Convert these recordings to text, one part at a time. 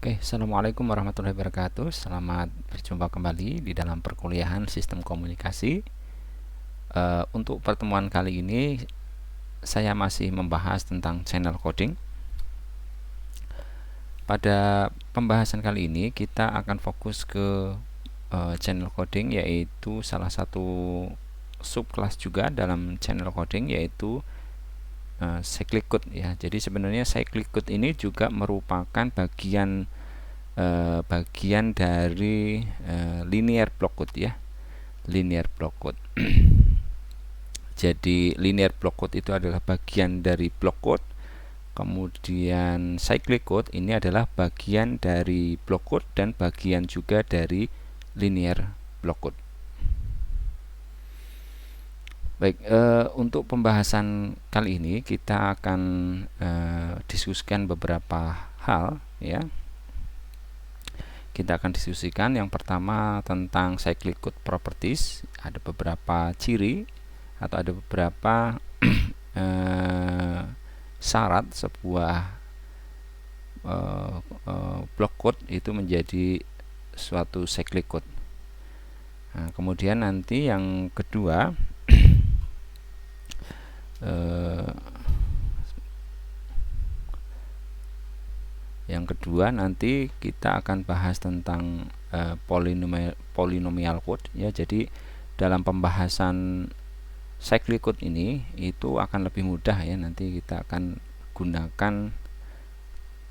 Oke, Assalamualaikum warahmatullahi wabarakatuh. Selamat berjumpa kembali di dalam perkuliahan Sistem Komunikasi. Untuk pertemuan kali ini, saya masih membahas tentang channel coding. Pada pembahasan kali ini, kita akan fokus ke channel coding, yaitu salah satu subkelas juga dalam channel coding, yaitu cyclic code ya. Jadi sebenarnya cyclic code ini juga merupakan bagian dari linear block code ya, linear block code. Jadi linear block code itu adalah bagian dari block code, kemudian cyclic code ini adalah bagian dari block code dan bagian juga dari linear block code. Baik, untuk pembahasan kali ini kita akan diskusikan beberapa hal ya. Kita akan diskusikan yang pertama tentang cyclic code properties. Ada beberapa ciri atau ada beberapa syarat sebuah block code itu menjadi suatu cyclic code. Nah, kemudian nanti yang kedua nanti kita akan bahas tentang polynomial code ya. Jadi dalam pembahasan cyclic code ini itu akan lebih mudah ya, nanti kita akan gunakan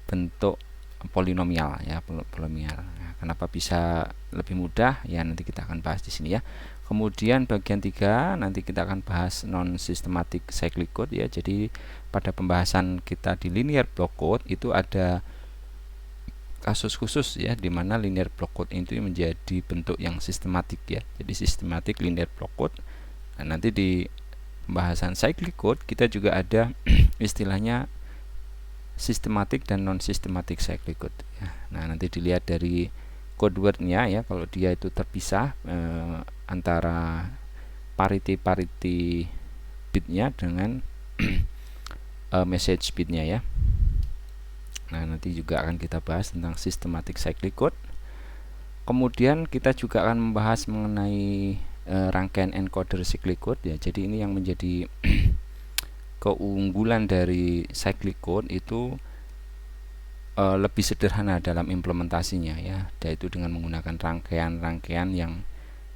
bentuk polinomial ya, polinomial. Nah, kenapa bisa lebih mudah ya, nanti kita akan bahas di sini ya. Kemudian bagian 3 nanti kita akan bahas non systematic cyclic code ya. Jadi pada pembahasan kita di linear block code itu ada kasus khusus ya, di mana linear block code itu menjadi bentuk yang sistematik ya. Jadi systematic linear block code. Nah, nanti di pembahasan cyclic code kita juga ada istilahnya systematic dan non systematic cyclic code ya. Nah, nanti dilihat dari code wordnya ya, kalau dia itu terpisah antara parity bitnya dengan message bitnya ya. Nah, nanti juga akan kita bahas tentang systematic cyclic code. Kemudian kita juga akan membahas mengenai rangkaian encoder cyclic code ya. Jadi ini yang menjadi keunggulan dari cyclic code itu lebih sederhana dalam implementasinya ya, yaitu dengan menggunakan rangkaian-rangkaian yang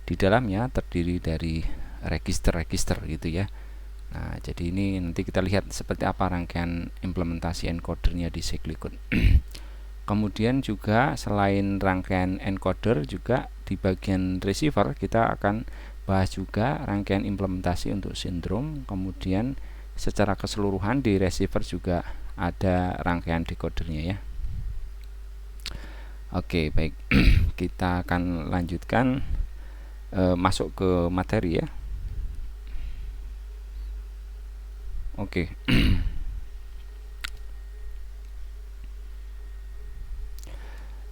di dalamnya terdiri dari register-register gitu ya. Nah, jadi ini nanti kita lihat seperti apa rangkaian implementasi encodernya di cyclic code. Kemudian juga selain rangkaian encoder, juga di bagian receiver kita akan bahas juga rangkaian implementasi untuk sindrom. Kemudian secara keseluruhan di receiver juga ada rangkaian decodernya ya. Oke, baik. Kita akan lanjutkan masuk ke materi ya. Oke.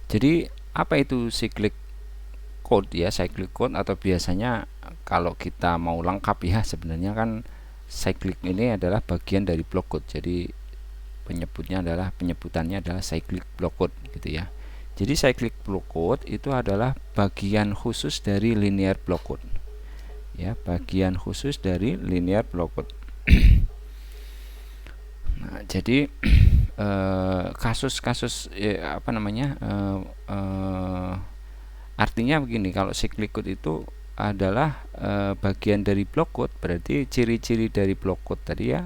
Jadi apa itu cyclic code ya? Cyclic code atau biasanya kalau kita mau lengkap ya, sebenarnya kan cyclic ini adalah bagian dari block code. Jadi penyebutannya adalah cyclic block code gitu ya. Jadi cyclic block code itu adalah bagian khusus dari linear block code ya, bagian khusus dari linear block code. Nah, jadi kasus-kasus artinya begini, kalau cyclic code itu adalah bagian dari block code, berarti ciri-ciri dari block code tadi ya,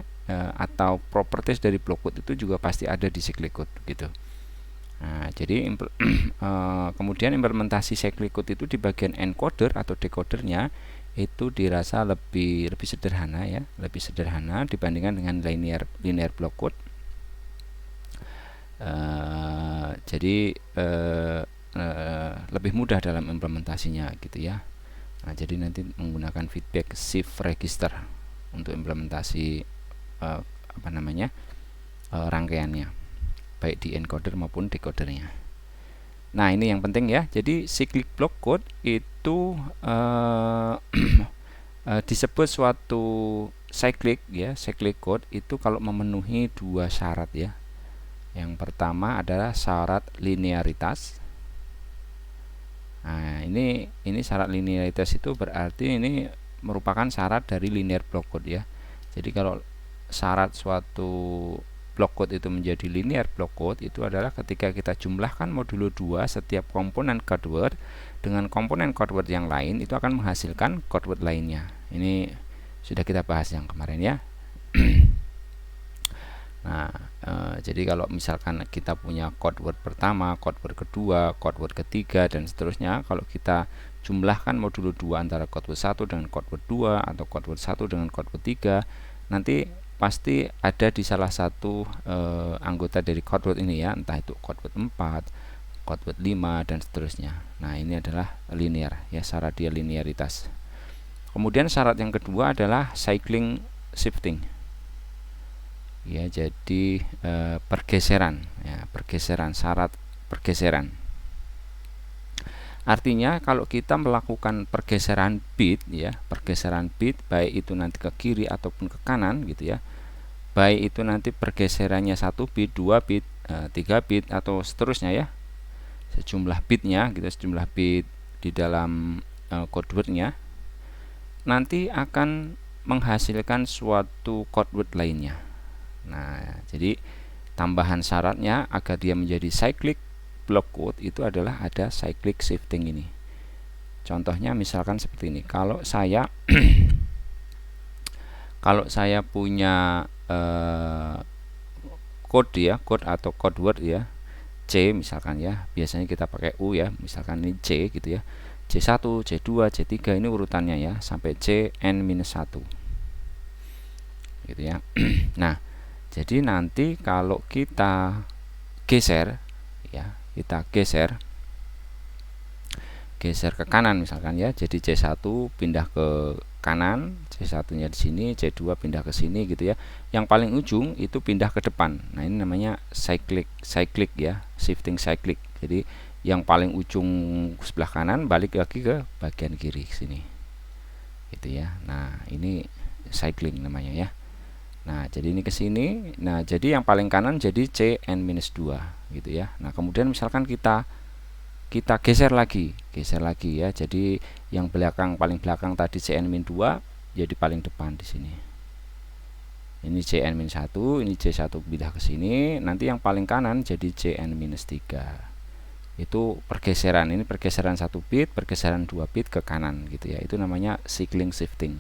atau properties dari block code itu juga pasti ada di cyclic code gitu. Nah, jadi kemudian implementasi cyclic code itu di bagian encoder atau decodernya itu dirasa lebih sederhana ya, lebih sederhana dibandingkan dengan linear block code. Jadi lebih mudah dalam implementasinya gitu ya. Nah, jadi nanti menggunakan feedback shift register untuk implementasi rangkaiannya, baik di encoder maupun decodernya. Nah, ini yang penting ya. Jadi cyclic block code itu disebut suatu cyclic ya, cyclic code itu kalau memenuhi dua syarat ya. Yang pertama adalah syarat linearitas. Nah, ini syarat linearitas itu berarti ini merupakan syarat dari linear block code ya. Jadi kalau syarat suatu block code itu menjadi linear block code itu adalah ketika kita jumlahkan modulo 2 setiap komponen code word dengan komponen code word yang lain itu akan menghasilkan code word lainnya. Ini sudah kita bahas yang kemarin ya. Nah, jadi kalau misalkan kita punya code word pertama, code word kedua, code word ketiga dan seterusnya, kalau kita jumlahkan modulo 2 antara code word 1 dengan code word 2 atau code word 1 dengan code word 3, nanti pasti ada di salah satu anggota dari code word ini ya, entah itu code word 4, code word 5 dan seterusnya. Nah, ini adalah linear ya, syarat dia linearitas. Kemudian syarat yang kedua adalah cycling shifting. Ya, jadi pergeseran ya, syarat pergeseran. Artinya kalau kita melakukan pergeseran bit ya, baik itu nanti ke kiri ataupun ke kanan gitu ya. Baik itu nanti pergeserannya 1 bit, 2 bit, 3 bit atau seterusnya ya. Sejumlah bitnya gitu, sejumlah bit di dalam code word-nya nanti akan menghasilkan suatu code word lainnya. Nah, jadi tambahan syaratnya agar dia menjadi cyclic block code itu adalah ada cyclic shifting ini. Contohnya misalkan seperti ini. Kalau saya punya code ya, code atau code word ya, C misalkan ya. Biasanya kita pakai U ya, misalkan ini C gitu ya. C1, C2, C3 ini urutannya ya sampai Cn-1. Gitu ya. Nah, jadi nanti kalau kita geser ya, kita geser ke kanan misalkan ya. Jadi C1 pindah ke kanan, C1-nya di sini, C2 pindah ke sini gitu ya. Yang paling ujung itu pindah ke depan. Nah, ini namanya cyclic ya, shifting cyclic. Jadi yang paling ujung sebelah kanan balik lagi ke bagian kiri sini. Gitu ya. Nah, ini cycling namanya ya. Nah, jadi ini ke sini. Nah, jadi yang paling kanan jadi Cn-2 gitu ya. Nah, kemudian misalkan kita geser lagi ya. Jadi yang paling belakang tadi Cn-2 jadi paling depan di sini. Ini Cn-1, ini C1 pindah ke sini, nanti yang paling kanan jadi Cn-3. Itu pergeseran. Ini pergeseran 1 bit, pergeseran 2 bit ke kanan gitu ya. Itu namanya cycling shifting.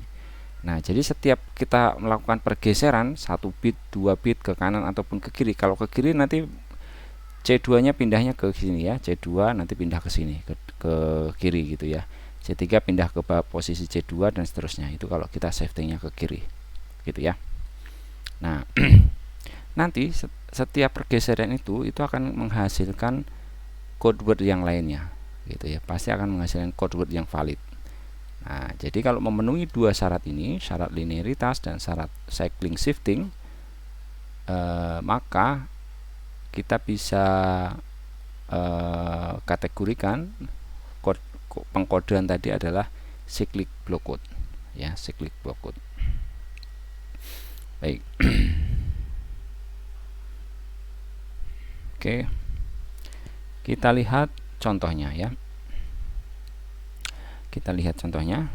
Nah, jadi setiap kita melakukan pergeseran 1 bit, 2 bit ke kanan ataupun ke kiri. Kalau ke kiri nanti C2-nya pindahnya ke sini ya. C2 nanti pindah ke sini, ke kiri gitu ya. C3 pindah ke posisi C2 dan seterusnya. Itu kalau kita shiftingnya ke kiri. Gitu ya. Nah, nanti setiap pergeseran itu akan menghasilkan code word yang lainnya gitu ya. Pasti akan menghasilkan code word yang valid. Nah, jadi kalau memenuhi dua syarat ini, syarat linearitas dan syarat cycling shifting, maka kita bisa kategorikan pengkodean tadi adalah cyclic block code ya, cyclic block code. Baik. Oke. Kita lihat contohnya ya. Kita lihat contohnya.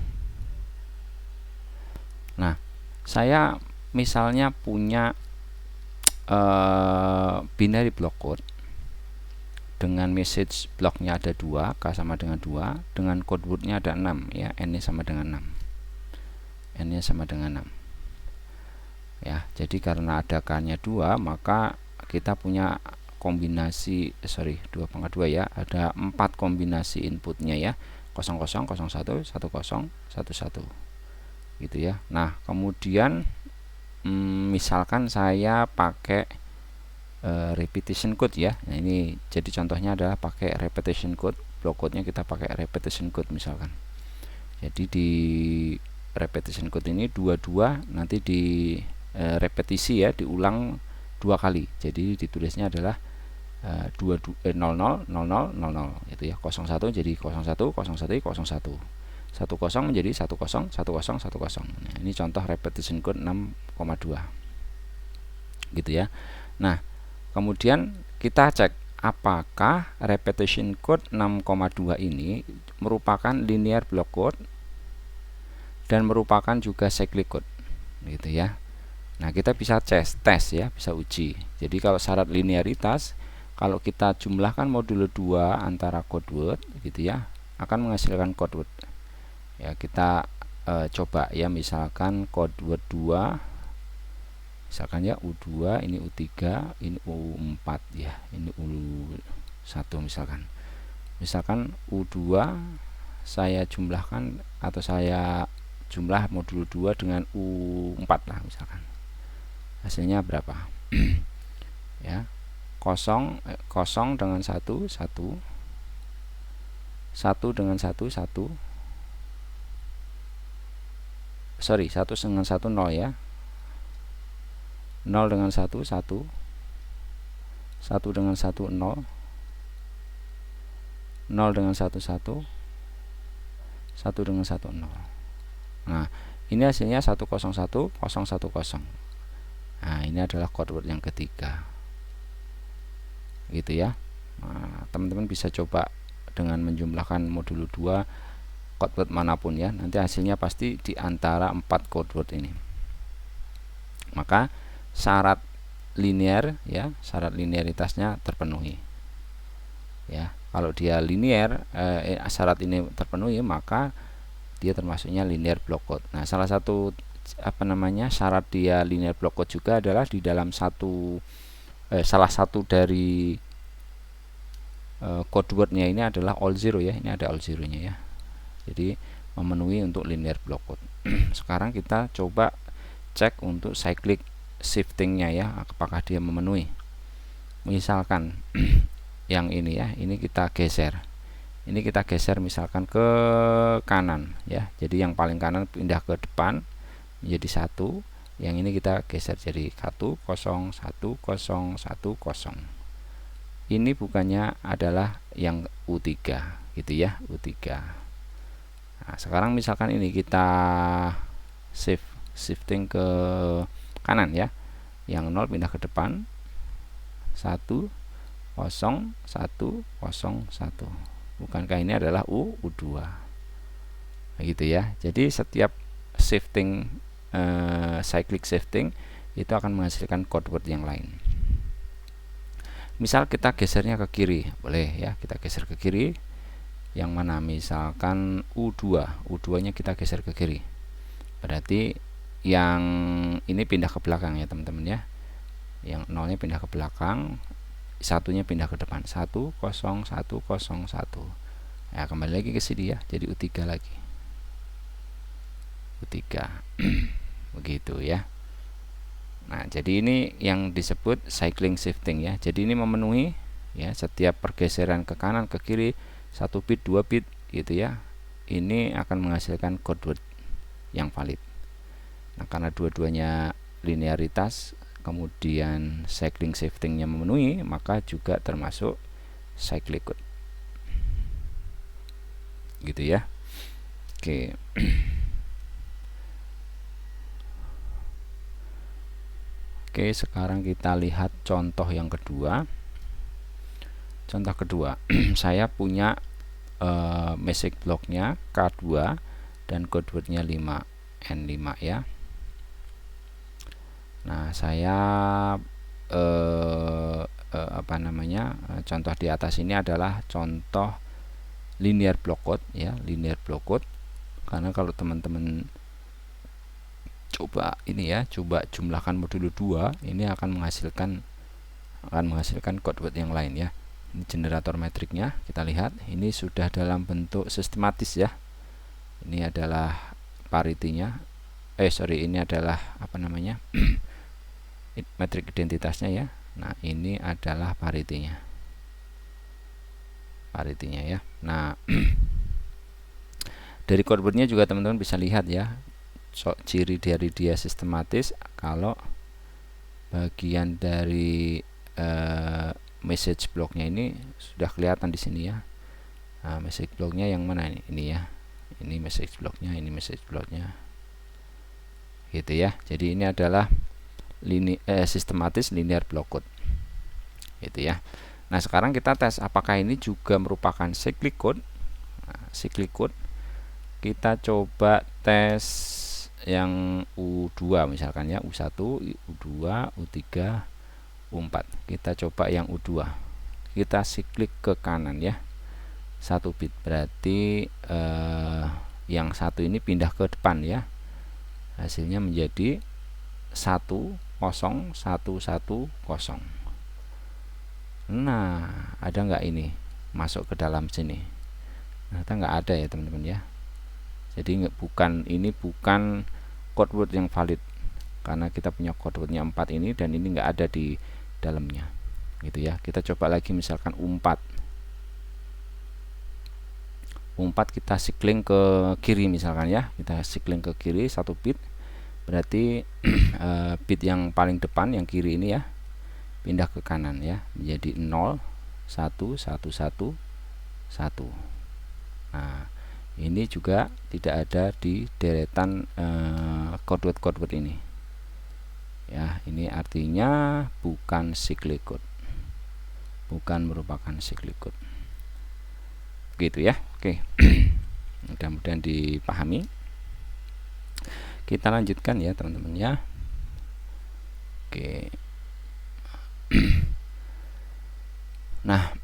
Nah, saya misalnya punya binary block code dengan message blocknya ada 2, K sama dengan 2, dengan code wordnya ada 6 ya, N-nya sama dengan 6. N-nya sama dengan 6. Ya, jadi karena ada K-nya 2, maka kita punya kombinasi 2,2 ya, ada 4 kombinasi inputnya ya. 00, 01, 10, 11 gitu ya. Nah, kemudian misalkan saya pakai repetition code ya. Nah, ini jadi contohnya adalah pakai repetition code. Block code-nya kita pakai repetition code misalkan. Jadi di repetition code ini 22 nanti di repetisi ya, diulang 2 kali. Jadi ditulisnya adalah 00 00 00 itu ya. 01 jadi 01 01 01. 10 menjadi 10 10 10 10. Nah, ini contoh repetition code 6,2 gitu ya. Nah, Kemudian kita cek apakah repetition code 6,2 ini merupakan linear block code dan merupakan juga cyclic code, gitu ya. Nah, kita bisa tes ya, bisa uji. Jadi kalau syarat linearitas, kalau kita jumlahkan modulo 2 antara code word, gitu ya, akan menghasilkan code word. Ya, kita coba ya, misalkan code word 2, misalkan ya U2, ini U3, ini U4 ya, ini U1 misalkan. Misalkan U2 saya jumlahkan atau saya jumlah modulo 2 dengan U4 lah misalkan. Hasilnya berapa? Ya. 0 dengan 1 1 dengan 1 1, sorry, 1 dengan 1 0 ya, 0 dengan 1 1, 1 dengan 1 0, 0 dengan 1 1, 1 dengan 1 0. Nah, ini hasilnya 101 010. Nah, ini adalah code word yang ketiga, gitu ya. Nah, teman-teman bisa coba dengan menjumlahkan modulo 2 code word manapun ya, nanti hasilnya pasti di antara 4 code word ini. Maka syarat linear ya, syarat linearitasnya terpenuhi ya. Kalau dia linear, syarat ini terpenuhi, maka dia termasuknya linear block code. Nah, salah satu syarat dia linear block code juga adalah di dalam salah satu dari code wordnya ini adalah all zero ya. Ini ada all zero nya ya, jadi memenuhi untuk linear block code. Sekarang kita coba cek untuk cyclic shiftingnya ya, apakah dia memenuhi. Misalkan yang ini ya, ini kita geser, misalkan ke kanan ya, jadi yang paling kanan pindah ke depan menjadi 1, yang ini kita geser jadi 1 0 1 0 1 0. Ini bukannya adalah yang U3 gitu ya, U3. Nah, sekarang misalkan ini kita shifting ke kanan ya, yang 0 pindah ke depan, 1 0 1 0 1. Bukankah ini adalah U2 gitu ya. Jadi setiap shifting cyclic shifting itu akan menghasilkan code word yang lain. Misal kita gesernya ke kiri, boleh ya, kita geser ke kiri. Yang mana misalkan U2 nya kita geser ke kiri, berarti yang ini pindah ke belakang ya teman-teman ya, yang 0 nya pindah ke belakang, 1 nya pindah ke depan, 1 0 1 0 1. Ya, kembali lagi ke sini ya, jadi U3 lagi, U3 begitu ya. Nah, jadi ini yang disebut cycling shifting ya. Jadi ini memenuhi ya, setiap pergeseran ke kanan ke kiri 1 bit 2 bit gitu ya, ini akan menghasilkan code word yang valid. Nah, karena dua-duanya linearitas kemudian cycling shiftingnya memenuhi, maka juga termasuk cyclic code gitu ya. Oke. Oke, sekarang kita lihat contoh yang kedua. Contoh kedua, saya punya message blocknya K2 dan code wordnya 5 N5 ya. Nah, saya contoh di atas ini adalah contoh linear block code ya, linear block code. Karena kalau teman-teman coba ini ya, coba jumlahkan modulo 2, ini akan menghasilkan code word yang lain ya. Ini generator metriknya, kita lihat ini sudah dalam bentuk sistematis ya. Ini adalah parity-nya. Ini adalah metrik identitasnya ya. Nah, ini adalah parity-nya. Ya. Nah, dari code word-nya juga teman-teman bisa lihat ya. Ciri dari dia sistematis kalau bagian dari message blocknya ini sudah kelihatan di sini ya. Nah, message blocknya yang mana ini ya, ini message blocknya, gitu ya. Jadi ini adalah sistematis linear block code. gitu ya. Nah, sekarang kita tes apakah ini juga merupakan cyclic code. Nah, cyclic code kita coba tes yang U2 misalkan ya, U1, U2, U3, U4. Kita coba yang U2. Kita cyclic ke kanan ya. 1 bit berarti yang satu ini pindah ke depan ya. Hasilnya menjadi 1 0 1 1 0. Nah, ada nggak ini masuk ke dalam sini? Ternyata nggak ada ya teman-teman ya. Jadi ini bukan code word yang valid, karena kita punya code wordnya 4 ini dan ini nggak ada di dalamnya gitu ya. Kita coba lagi misalkan U4. U4 kita cycling ke kiri misalkan ya, kita cycling ke kiri 1 bit, berarti bit yang paling depan yang kiri ini ya pindah ke kanan ya, menjadi 0 1 1 1 1. Nah, ini juga tidak ada di deretan code word ini ya. Ini artinya bukan cyclic code, bukan merupakan cyclic code gitu ya. Oke. Mudah-mudahan dipahami. Kita lanjutkan ya teman-teman ya. Oke. Nah,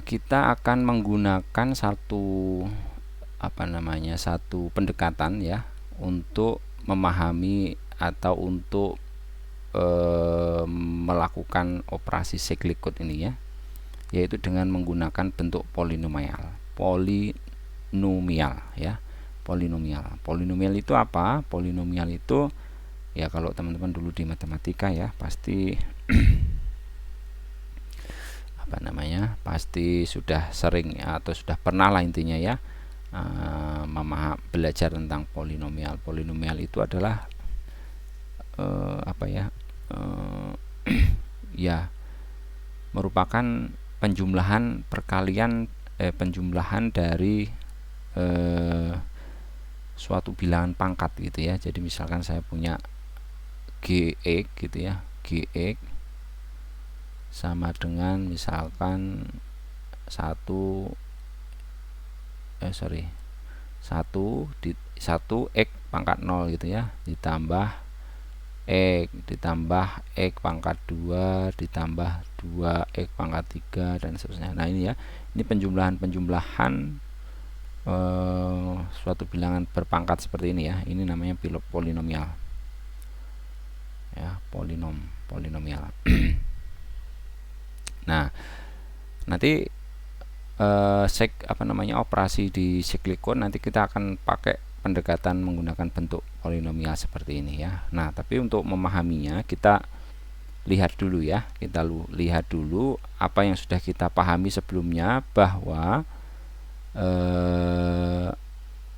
kita akan menggunakan satu pendekatan ya untuk memahami atau untuk melakukan operasi cyclic code ini ya, yaitu dengan menggunakan bentuk polinomial ya. Polinomial itu apa? Polinomial itu ya, kalau teman-teman dulu di matematika ya pasti pasti sudah sering ya, atau sudah pernah lah intinya ya belajar tentang polinomial. Polinomial itu adalah ya merupakan penjumlahan dari suatu bilangan pangkat gitu ya. Jadi misalkan saya punya Gx gitu ya, Gx sama dengan misalkan 1 x pangkat 0 gitu ya, ditambah x pangkat 2 ditambah 2x pangkat 3 dan seterusnya. Nah, ini ya, ini penjumlahan suatu bilangan berpangkat seperti ini ya. Ini namanya polinomial ya, polinomial. Nah, nanti operasi di cyclic code nanti kita akan pakai pendekatan menggunakan bentuk polinomial seperti ini ya. Nah, tapi untuk memahaminya kita lihat dulu ya. Kita lihat dulu apa yang sudah kita pahami sebelumnya, bahwa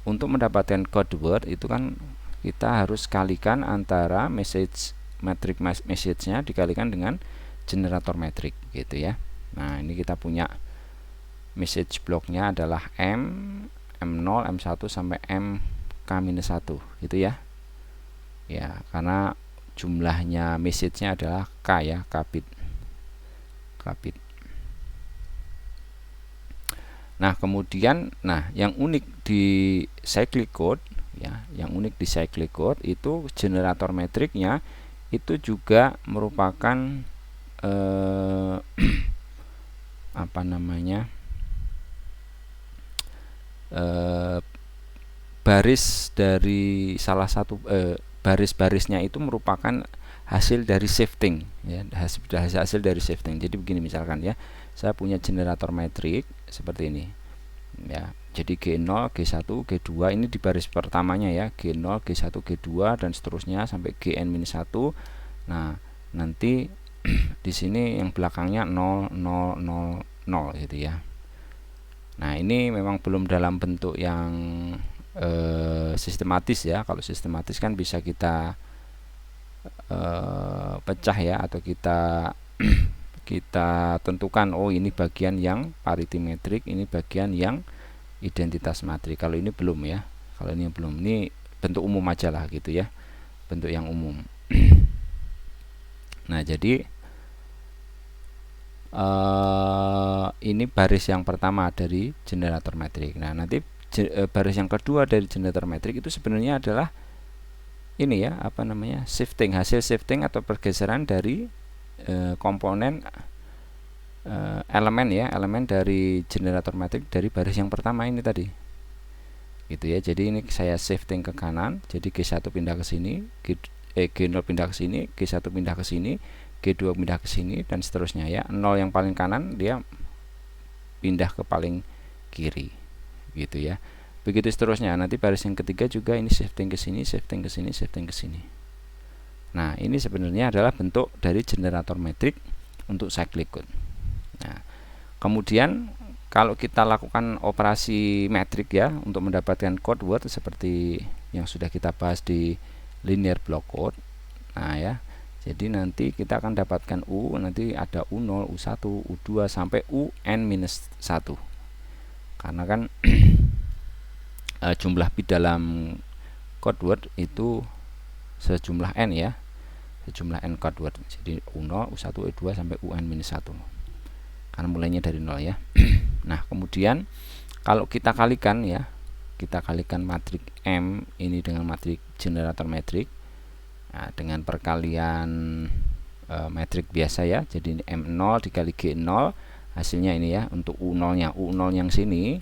untuk mendapatkan code word itu kan kita harus kalikan antara metric message-nya dikalikan dengan generator metrik gitu ya. Nah, ini kita punya message blocknya adalah M0, M1 sampai MK-1 gitu ya. Ya, karena jumlahnya message-nya adalah K ya, K bit. Nah, kemudian yang unik di cyclic code ya, itu generator metriknya itu juga merupakan baris dari salah satu baris-barisnya itu merupakan hasil dari shifting ya, hasil dari shifting. Jadi begini misalkan ya, saya punya generator metrik seperti ini ya. Jadi G0, G1, G2 ini di baris pertamanya ya, G0, G1, G2 dan seterusnya sampai Gn-1. Nah, nanti di sini yang belakangnya 0 0 0 0 gitu ya. Nah, ini memang belum dalam bentuk yang sistematis ya. Kalau sistematis kan bisa kita pecah ya, atau kita tentukan, oh ini bagian yang parity metrik, ini bagian yang identitas matrik. Kalau ini belum ya, ini bentuk umum aja lah gitu ya, bentuk yang umum. Nah, jadi ini baris yang pertama dari generator metrik. Nah, nanti baris yang kedua dari generator metrik itu sebenarnya adalah ini ya, apa namanya, shifting, hasil shifting atau pergeseran dari komponen elemen ya, elemen dari generator metrik dari baris yang pertama ini tadi. Gitu ya. Jadi ini saya shifting ke kanan, jadi G1 pindah ke sini, G0 pindah ke sini, G1 pindah ke sini, G2 pindah ke sini, dan seterusnya ya. 0 yang paling kanan dia pindah ke paling kiri. Gitu ya. Begitu seterusnya. Nanti baris yang ketiga juga ini shifting ke sini, shifting ke sini, shifting ke sini. Nah, ini sebenarnya adalah bentuk dari generator metrik untuk cyclic code. Nah, kemudian kalau kita lakukan operasi metrik ya untuk mendapatkan code word seperti yang sudah kita bahas di linear block code. Nah, ya. Jadi nanti kita akan dapatkan U, nanti ada U0, U1, U2 sampai UN-1. Karena kan jumlah bit dalam code word itu sejumlah n ya, sejumlah n code word. Jadi U0, U1, U2 sampai UN-1 karena mulainya dari 0 ya. Nah, kemudian kalau kita kalikan ya, kita kalikan matrik M ini dengan matrik generator metrik, nah, dengan perkalian metrik biasa ya. Jadi ini M0 dikali G0, hasilnya ini ya. Untuk U0 nya, U0 yang sini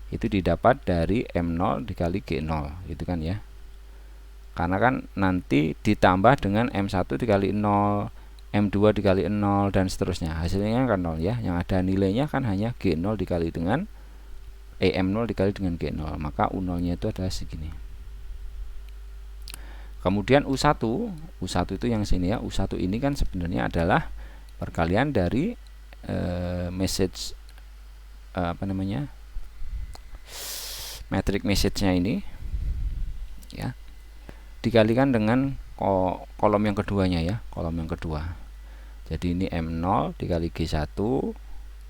itu didapat dari M0 dikali G0 gitu kan ya. Karena kan nanti ditambah dengan M1 dikali 0, M2 dikali 0 dan seterusnya. Hasilnya kan 0 ya. Yang ada nilainya kan hanya G0 dikali dengan M0 dikali dengan G0. Maka U0 nya itu adalah segini. Kemudian U1 itu yang sini ya. U1 ini kan sebenarnya adalah perkalian dari message apa namanya, metric message-nya ini ya, dikalikan dengan kolom yang keduanya ya, kolom yang kedua. Jadi ini M0 dikali G1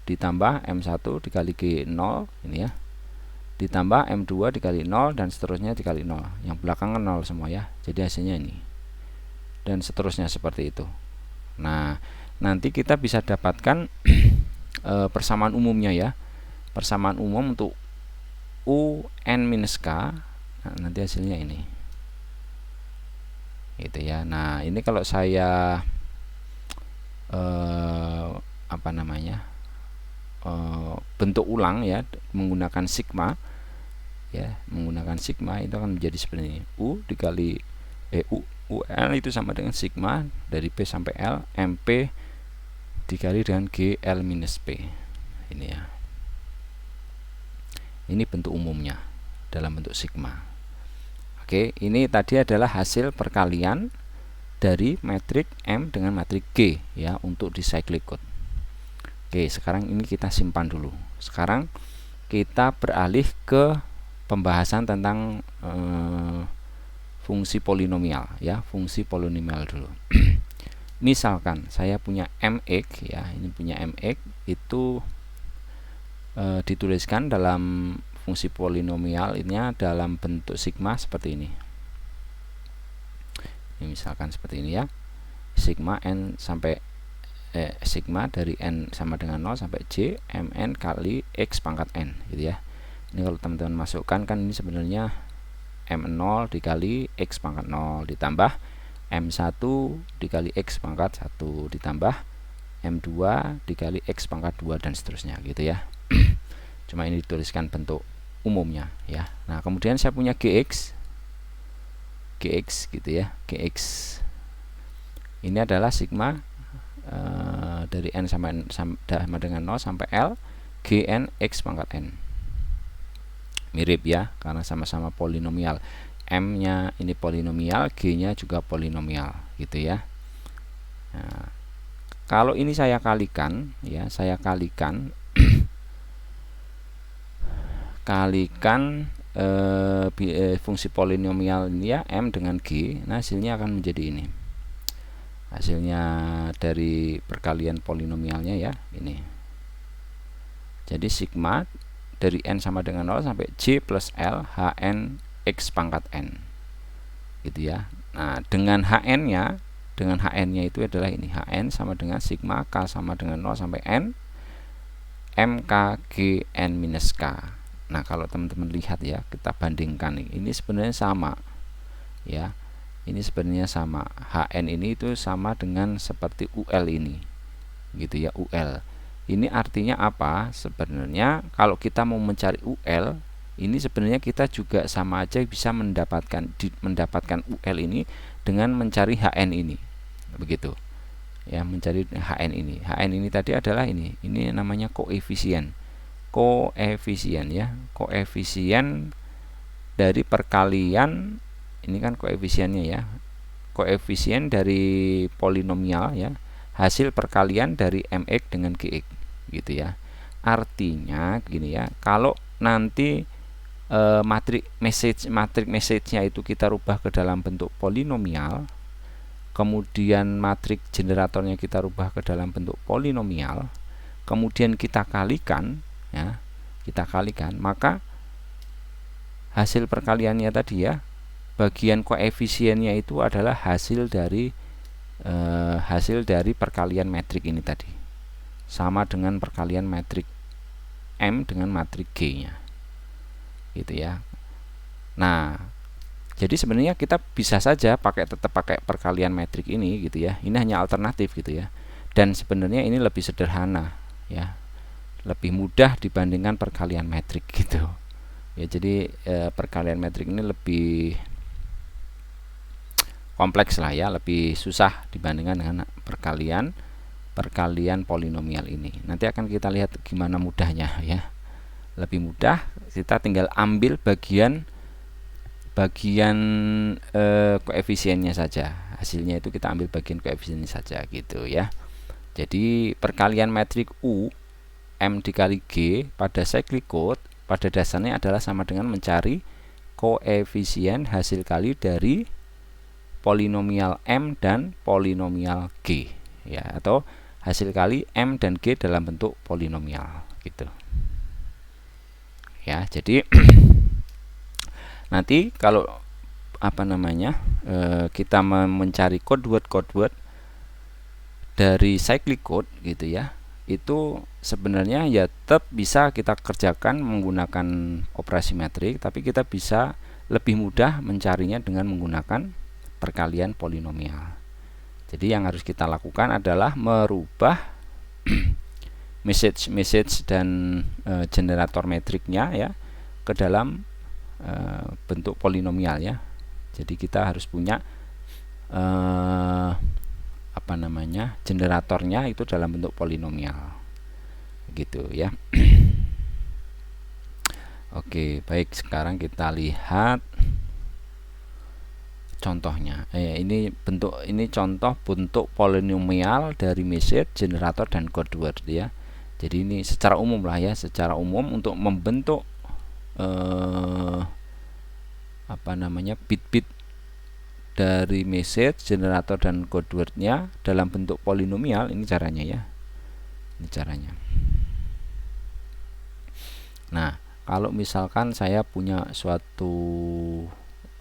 ditambah M1 dikali G0 ini ya, ditambah M2 dikali 0 dan seterusnya dikali 0. Yang belakangan 0 semua ya. Jadi hasilnya ini. Dan seterusnya seperti itu. Nah, nanti kita bisa dapatkan persamaan umumnya ya. Persamaan umum untuk UN-K. Nah, nanti hasilnya ini. Gitu ya. Nah, ini kalau saya apa namanya? Bentuk ulang ya menggunakan sigma ya, menggunakan sigma itu akan menjadi seperti ini. U dikali UL itu sama dengan sigma dari P sampai L MP dikali dengan GL minus P ini ya. Ini bentuk umumnya dalam bentuk sigma. Oke, ini tadi adalah hasil perkalian dari metrik M dengan metrik G ya untuk di cyclic code. Oke, sekarang ini kita simpan dulu. Sekarang kita beralih ke pembahasan tentang fungsi polinomial ya, fungsi polinomial dulu. Misalkan saya punya mx ya, ini punya mx itu dituliskan dalam fungsi polinomial ini dalam bentuk sigma seperti ini. Ini misalkan seperti ini ya. Sigma n sampai sigma dari n sama dengan 0 sampai j mn kali x pangkat n gitu ya. Ini kalau teman-teman masukkan kan ini sebenarnya m0 dikali x pangkat 0 ditambah m1 dikali x pangkat 1 ditambah m2 dikali x pangkat 2 dan seterusnya gitu ya. Cuma ini dituliskan bentuk umumnya ya. Nah, kemudian saya punya gx gitu ya. Gx ini adalah sigma dari n sama dengan 0 sampai L gn x pangkat n. Mirip ya, karena sama-sama polinomial. M nya ini polinomial, G nya juga polinomial gitu ya. Nah, kalau ini saya kalikan ya, saya kalikan fungsi polinomial ini ya, M dengan G. Nah, hasilnya akan menjadi ini. Hasilnya dari perkalian polinomialnya ya, ini. Jadi sigma dari n sama dengan 0 sampai j plus l hn x pangkat n gitu ya. Nah, dengan hn nya dengan Hn-nya itu adalah ini, Hn sama dengan sigma K sama dengan 0 sampai N MKG N minus K. Nah, kalau teman-teman lihat ya, kita bandingkan ini sebenarnya sama ya. Ini sebenarnya sama. Hn ini itu sama dengan seperti UL ini. Gitu ya, UL. Ini artinya apa? Sebenarnya kalau kita mau mencari UL, ini sebenarnya kita juga sama aja bisa mendapatkan UL ini dengan mencari Hn ini. Begitu. Ya, mencari Hn ini. Hn ini tadi adalah ini. Ini namanya koefisien. Koefisien ya. Koefisien dari perkalian, ini kan koefisiennya ya. Koefisien dari polinomial ya. Hasil perkalian dari mx dengan gx gitu ya. Artinya gini ya, kalau nanti matriks message-nya itu kita rubah ke dalam bentuk polinomial, kemudian matriks generatornya kita rubah ke dalam bentuk polinomial, kemudian kita kalikan ya, maka hasil perkaliannya tadi ya, bagian koefisiennya itu adalah hasil dari perkalian metrik ini tadi, sama dengan perkalian metrik M dengan matrik G nya gitu ya. Nah, jadi sebenarnya kita bisa saja tetap pakai perkalian metrik ini gitu ya. Ini hanya alternatif gitu ya. Dan sebenarnya ini lebih sederhana ya, lebih mudah dibandingkan perkalian metrik gitu ya. Jadi perkalian metrik ini lebih kompleks lah ya, lebih susah dibandingkan dengan perkalian polinomial ini. Nanti akan kita lihat gimana mudahnya ya. Lebih mudah, kita tinggal ambil bagian koefisiennya saja. Hasilnya itu kita ambil bagian koefisiennya saja gitu ya. Jadi perkalian metrik U M dikali G pada cyclic code pada dasarnya adalah sama dengan mencari koefisien hasil kali dari polinomial M dan polinomial G ya, atau hasil kali M dan G dalam bentuk polinomial gitu ya. Jadi nanti kalau kita mencari code word dari cyclic code gitu ya, itu sebenarnya ya tetap bisa kita kerjakan menggunakan operasi metrik, tapi kita bisa lebih mudah mencarinya dengan menggunakan perkalian polinomial. Jadi yang harus kita lakukan adalah merubah message dan generator metriknya ya ke dalam bentuk polinomial ya. Jadi kita harus punya generatornya itu dalam bentuk polinomial gitu ya. Oke, baik, sekarang kita lihat contohnya. Ini contoh bentuk polinomial dari message, generator dan code word ya. Jadi ini secara umum lah ya, secara umum untuk membentuk bit-bit dari message, generator dan code word-nya dalam bentuk polinomial. Ini caranya ya. Ini caranya. Nah, kalau misalkan saya punya suatu,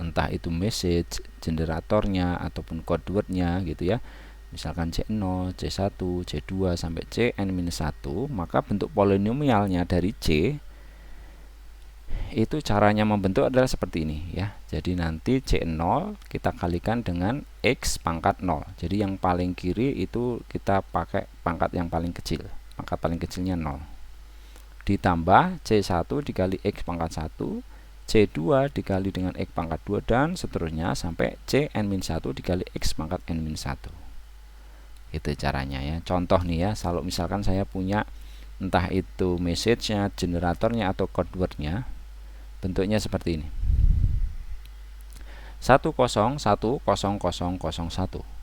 entah itu message, generatornya ataupun code word-nya gitu ya, misalkan C0, C1, C2 sampai Cn-1, maka bentuk polinomialnya dari C itu caranya membentuk adalah seperti ini ya. Jadi nanti C0 kita kalikan dengan X pangkat 0. Jadi yang paling kiri itu kita pakai pangkat yang paling kecil, pangkat paling kecilnya 0, ditambah C1 dikali X pangkat 1, C2 dikali dengan X pangkat 2, dan seterusnya sampai Cn-1 dikali X pangkat N-1. Itu caranya ya. Contoh nih ya, kalau misalkan saya punya entah itu message-nya, generatornya atau code word-nya, bentuknya seperti ini. 1010001.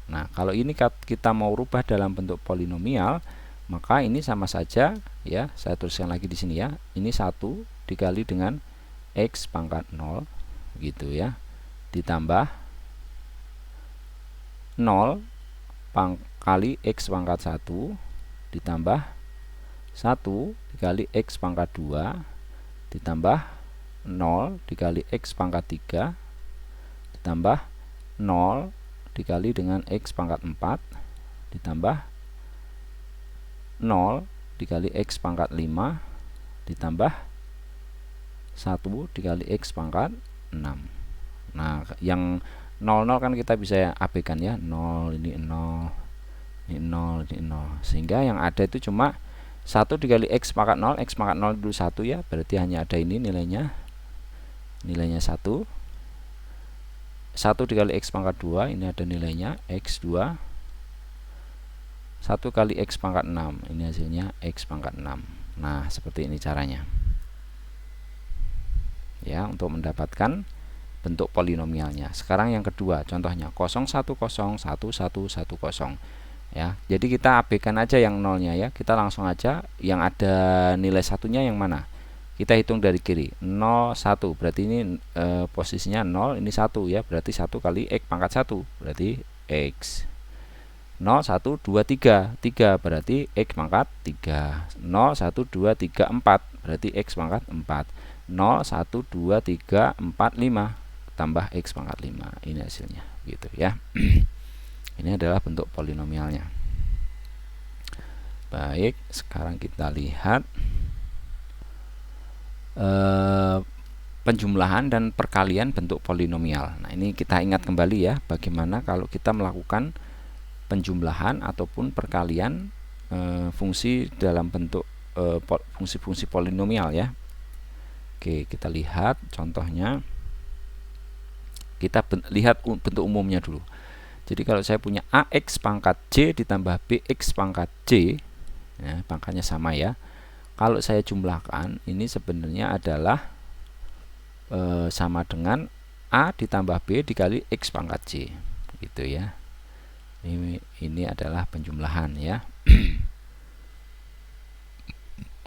Nah, kalau ini kita mau rubah dalam bentuk polinomial, maka ini sama saja ya. Saya tuliskan lagi di sini ya. Ini 1 dikali dengan X pangkat 0 gitu ya, ditambah 0 kali X pangkat 1 ditambah 1 dikali X pangkat 2 ditambah 0 dikali X pangkat 3 ditambah 0 dikali dengan X pangkat 4 ditambah 0 dikali X pangkat 5 ditambah 1 dikali X pangkat 6. Nah, yang 00 kan kita bisa abaikan ya, 0 ini 0, ini 0, ini 0, sehingga yang ada itu cuma 1 dikali X pangkat 0, X pangkat 0 dulu 1 ya, berarti hanya ada ini nilainya 1. 1 dikali X pangkat 2, ini ada nilainya X2. 1 kali X pangkat 6, ini hasilnya X pangkat 6. Nah, seperti ini caranya ya, untuk mendapatkan bentuk polinomialnya. Sekarang yang kedua, contohnya 0101110 ya. Jadi kita abaikan aja yang nolnya ya, kita langsung aja yang ada nilai satunya yang mana, kita hitung dari kiri. 0 1 berarti ini posisinya 0, ini 1 ya, berarti 1 kali X pangkat 1 berarti X. 0 1 2 3 3 berarti X pangkat 3. 0 1 2 3 4 berarti X pangkat 4. 0 1 2 3 4 5 tambah X pangkat 5. Ini hasilnya gitu ya. Ini adalah bentuk polinomialnya. Baik, sekarang kita lihat penjumlahan dan perkalian bentuk polinomial. Nah, ini kita ingat kembali ya, bagaimana kalau kita melakukan penjumlahan ataupun perkalian fungsi dalam bentuk fungsi-fungsi polinomial ya. Oke, kita lihat contohnya. Kita lihat bentuk umumnya dulu. Jadi kalau saya punya AX pangkat C ditambah BX pangkat C, ya, pangkatnya sama ya. Kalau saya jumlahkan, ini sebenarnya adalah sama dengan A ditambah B dikali X pangkat C, gitu ya. Ini adalah penjumlahan ya.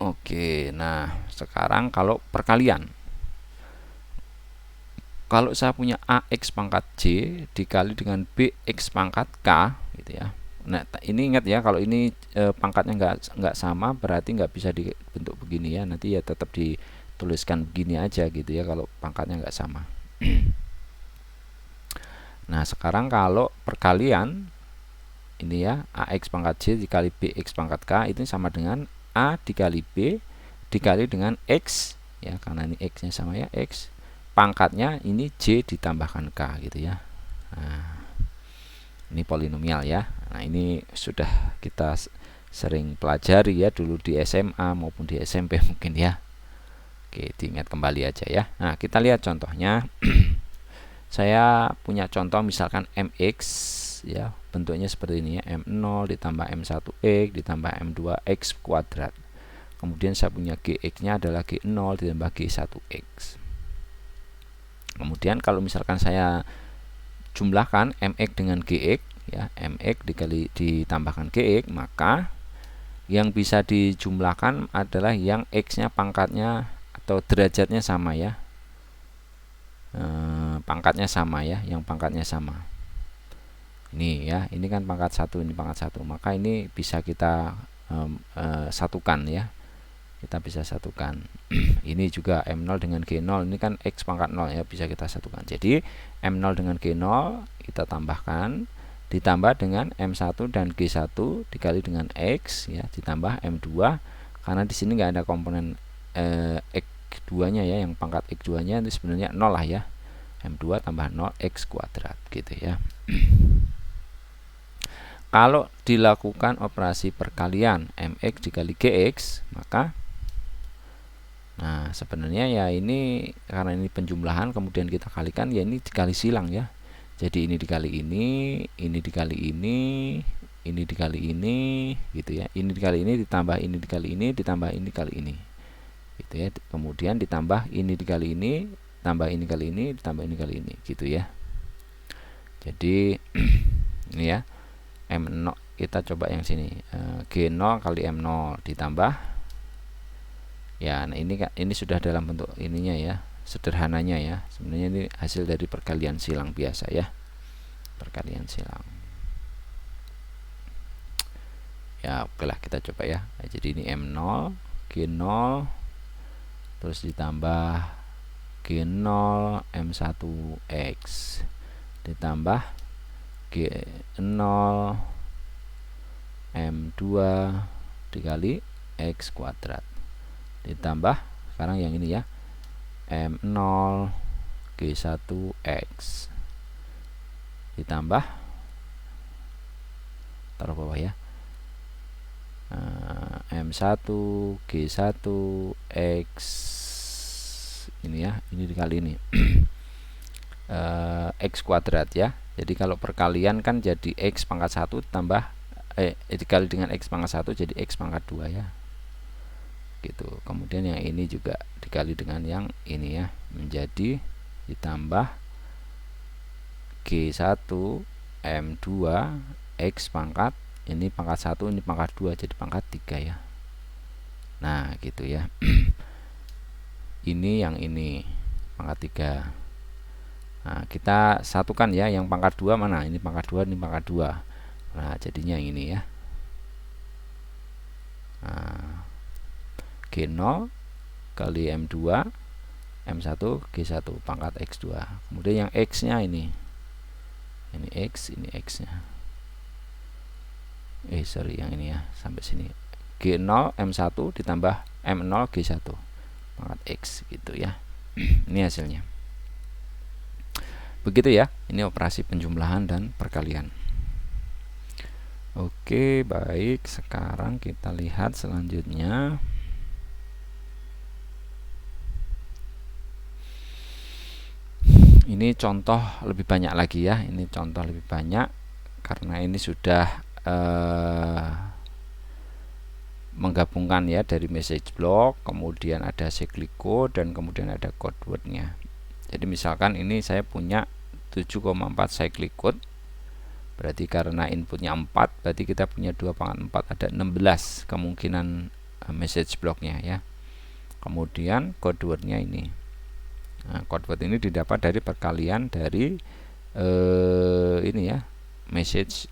Oke, nah sekarang kalau perkalian, kalau saya punya AX pangkat C dikali dengan BX pangkat K gitu ya. Nah, ini ingat ya, kalau ini pangkatnya nggak sama, berarti nggak bisa dibentuk begini ya. Nanti ya tetap dituliskan begini aja gitu ya, kalau pangkatnya nggak sama. Nah, sekarang kalau perkalian ini ya, AX pangkat C dikali BX pangkat K itu sama dengan A dikali B dikali dengan X ya, karena ini X nya sama ya, X pangkatnya ini C ditambahkan K gitu ya. Nah, ini polinomial ya. Nah, ini sudah kita sering pelajari ya dulu di SMA maupun di SMP mungkin ya. Oke, diingat kembali aja ya. Nah, kita lihat contohnya. Saya punya contoh misalkan MX ya, bentuknya seperti ini ya, M0 ditambah M1X ditambah M2X kuadrat. Kemudian saya punya GX nya adalah G0 ditambah G1X. Kemudian kalau misalkan saya jumlahkan MX dengan GX ya, MX ditambahkan GX, maka yang bisa dijumlahkan adalah yang X nya pangkatnya atau derajatnya sama ya, pangkatnya sama ya, yang pangkatnya sama. Ini ya, ini kan pangkat 1, ini pangkat 1, maka ini bisa kita satukan ya, kita bisa satukan. Ini juga M0 dengan G0, ini kan X pangkat 0 ya, bisa kita satukan. Jadi M0 dengan G0 kita tambahkan, ditambah dengan M1 dan G1 dikali dengan X ya, ditambah M2, karena di sini nggak ada komponen X2 nya ya, yang pangkat X2 nya itu sebenarnya 0 lah ya, M2 tambah 0 X kuadrat gitu ya. Kalau dilakukan operasi perkalian MX dikali GX, maka nah sebenarnya ya ini karena ini penjumlahan kemudian kita kalikan ya, ini dikali silang ya. Jadi ini dikali ini dikali ini dikali ini gitu ya. Ini dikali ini ditambah ini dikali ini ditambah ini dikali ini. Gitu ya. Kemudian ditambah ini dikali ini, tambah ini kali ini, ditambah ini kali ini gitu ya. Jadi ini ya. M0 kita coba yang sini, G0 kali M0 ditambah ya, nah ini sudah dalam bentuk ininya ya, sederhananya ya. Sebenarnya ini hasil dari perkalian silang biasa ya, perkalian silang ya. Oke lah, kita coba ya. Nah, jadi ini M0 G0 terus ditambah G0 M1X ditambah G0 M2 dikali X kuadrat ditambah sekarang yang ini ya, M0 G1X ditambah, taruh bawah ya, M1 G1X ini ya, ini dikali ini X kuadrat ya. Jadi kalau perkalian kan jadi X pangkat 1 tambah dikali dengan X pangkat 1 jadi X pangkat 2 ya, gitu. Kemudian yang ini juga dikali dengan yang ini ya, menjadi ditambah G1 M2 X pangkat, ini pangkat 1 ini pangkat 2 jadi pangkat 3 ya. Nah gitu ya. Ini yang ini pangkat 3. Nah kita satukan ya, yang pangkat 2 mana, ini pangkat 2 ini pangkat 2. Nah jadinya ini ya, nah, G0 kali M2 M1 G1 pangkat X2. Kemudian yang X nya ini X, ini X nya sorry yang ini ya, sampai sini G0 M1 ditambah M0 G1 pangkat X gitu ya. Ini hasilnya begitu ya. Ini operasi penjumlahan dan perkalian. Oke baik, sekarang kita lihat selanjutnya. Ini contoh lebih banyak lagi ya, ini contoh lebih banyak karena ini sudah menggabungkan ya, dari message block, kemudian ada cyclic code, dan kemudian ada code word-nya. Jadi misalkan ini saya punya 7,4 cyclic code, berarti karena inputnya 4, berarti kita punya 2 pangkat 4, ada 16 kemungkinan message block-nya ya. Kemudian code word-nya ini. Nah, code word ini didapat dari perkalian dari ini ya, message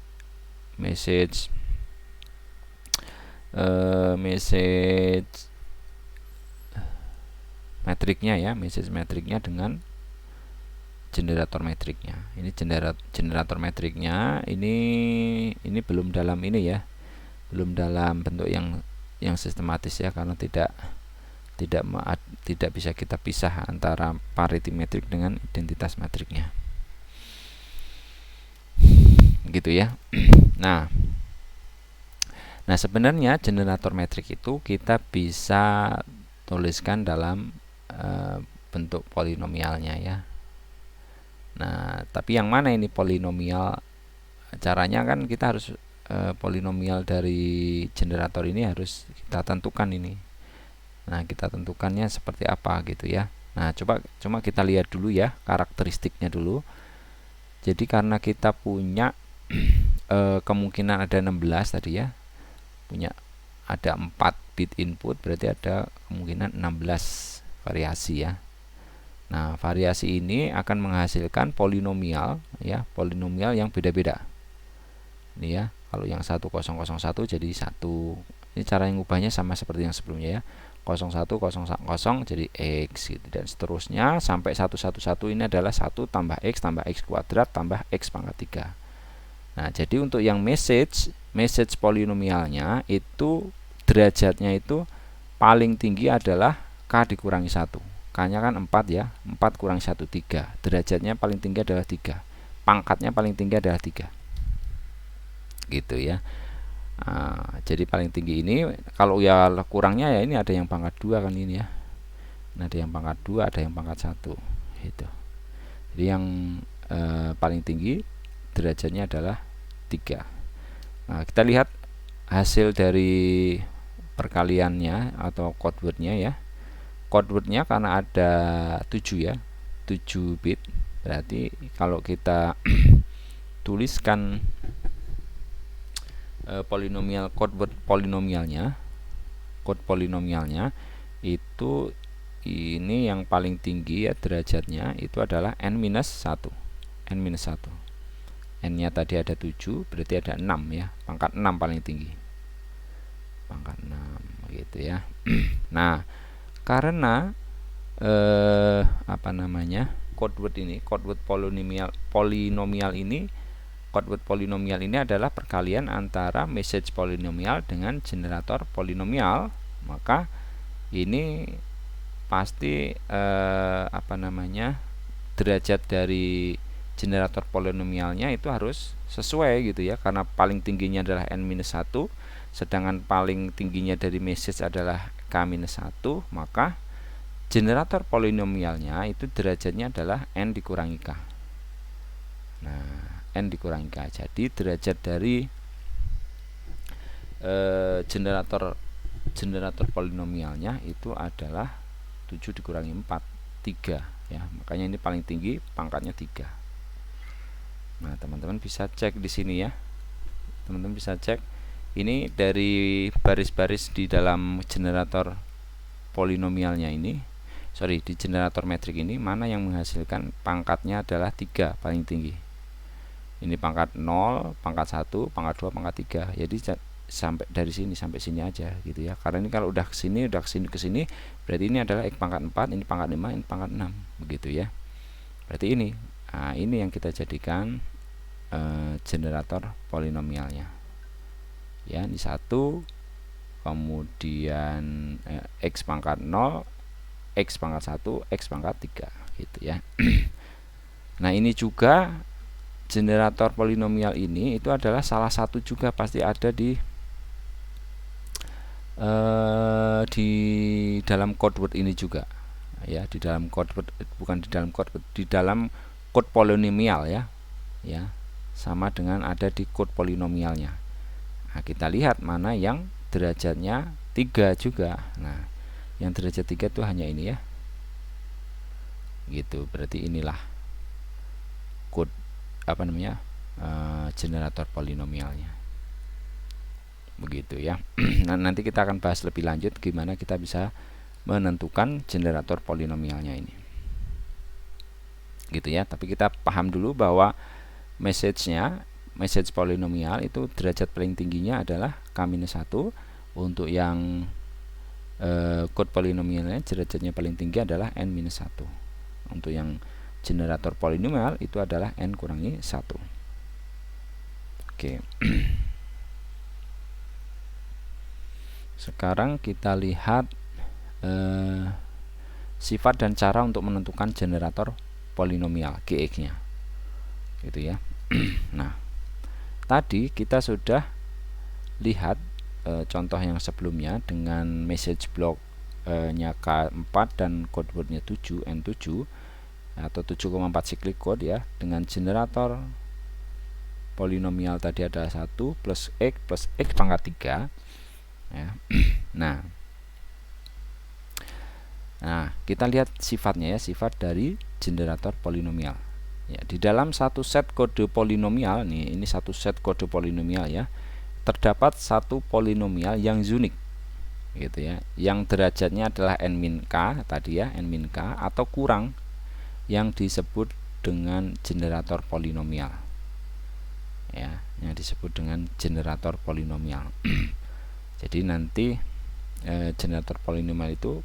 metriknya ya, message metriknya dengan generator metriknya. Ini generator metriknya ini belum dalam ini ya, belum dalam bentuk yang sistematis ya, karena tidak bisa kita pisah antara parity metrik dengan identitas metriknya, gitu ya. Nah sebenarnya generator metrik itu kita bisa tuliskan dalam bentuk polinomialnya ya. Nah tapi yang mana ini polinomial? Caranya kan kita harus polinomial dari generator ini harus kita tentukan ini. Nah kita tentukannya seperti apa gitu ya. Nah cuma kita lihat dulu ya karakteristiknya dulu. Jadi karena kita punya kemungkinan ada 16 tadi ya, punya ada 4 bit input, berarti ada kemungkinan 16 variasi ya. Nah variasi ini akan menghasilkan polinomial ya, polinomial yang beda-beda. Ini ya, kalau yang 1001 jadi 1. Ini cara yang ubahnya sama seperti yang sebelumnya ya. 0100 jadi X gitu, dan seterusnya sampai 111 ini adalah 1 tambah X kuadrat tambah X pangkat 3. Nah jadi untuk yang message polinomialnya itu derajatnya itu paling tinggi adalah K dikurangi 1. K nya kan 4 ya, 4 kurangi 1 3. Derajatnya paling tinggi adalah 3, pangkatnya paling tinggi adalah 3, gitu ya. Nah, jadi paling tinggi ini, kalau ya kurangnya ya ini ada yang pangkat 2 kan ini ya. Nah, ada yang pangkat 2, ada yang pangkat 1 gitu. Jadi yang paling tinggi derajatnya adalah 3. Nah, kita lihat hasil dari perkaliannya atau code word-nya ya. Code word-nya karena ada 7 ya, 7 bit. Berarti kalau kita tuliskan polinomial code word polinomialnya itu ini yang paling tinggi ya derajatnya itu adalah n-1. N nya tadi ada 7, berarti ada 6 ya, pangkat 6 paling tinggi, pangkat 6 gitu ya. Nah karena code word polinomial ini Code word polinomial ini adalah perkalian antara message polinomial dengan generator polinomial, maka ini pasti derajat dari generator polinomialnya itu harus sesuai gitu ya, karena paling tingginya adalah n-1, sedangkan paling tingginya dari message adalah k-1, maka generator polinomialnya itu derajatnya adalah n dikurangi k. Nah, n dikurangi k. Jadi derajat dari generator polinomialnya itu adalah 7 dikurangi 4, 3 ya. Makanya ini paling tinggi, pangkatnya 3. Nah, teman-teman bisa cek di sini ya. Teman-teman bisa cek ini dari baris-baris di dalam generator polinomialnya ini. Di generator metrik ini mana yang menghasilkan pangkatnya adalah 3 paling tinggi. Ini pangkat 0, pangkat 1, pangkat 2, pangkat 3. Jadi sampai dari sini sampai sini aja gitu ya. Karena ini kalau udah kesini ke sini, berarti ini adalah x pangkat 4, ini pangkat 5, ini pangkat 6 begitu ya. Berarti ini. Nah, ini yang kita jadikan generator polinomialnya. Ya, ini 1, kemudian x pangkat 0, x pangkat 1, x pangkat 3 gitu ya. Nah, ini juga generator polinomial ini itu adalah salah satu juga pasti ada di dalam code word ini juga ya, di dalam code word, bukan di dalam code word, di dalam code polinomial ya. Ya, sama dengan ada di code polinomialnya. Nah, kita lihat mana yang derajatnya 3 juga. Nah, yang derajat 3 itu hanya ini ya. Gitu, berarti inilah code generator polinomialnya. Begitu ya. Nah, nanti kita akan bahas lebih lanjut gimana kita bisa menentukan generator polinomialnya ini. Gitu ya. Tapi kita paham dulu bahwa message polinomial itu derajat paling tingginya adalah k-1. Untuk yang code polinomialnya derajatnya paling tinggi adalah n-1. Untuk yang generator polinomial itu adalah n kurangi 1. Oke. Sekarang kita lihat sifat dan cara untuk menentukan generator polinomial GX-nya. Gitu ya. Nah, tadi kita sudah lihat contoh yang sebelumnya dengan message block-nya K4 dan code word-nya 7 N7 atau 7,4 cyclic code ya. Dengan generator polinomial tadi adalah 1 plus x pangkat 3 ya. Nah, kita lihat sifatnya ya, sifat dari generator polinomial. Ya, di dalam satu set kode polinomial nih, ini satu set kode polinomial ya, terdapat satu polinomial yang unik gitu ya, yang derajatnya adalah n-k tadi ya, n-k atau kurang, yang disebut dengan generator polinomial ya, yang disebut dengan generator polinomial. Jadi nanti generator polinomial itu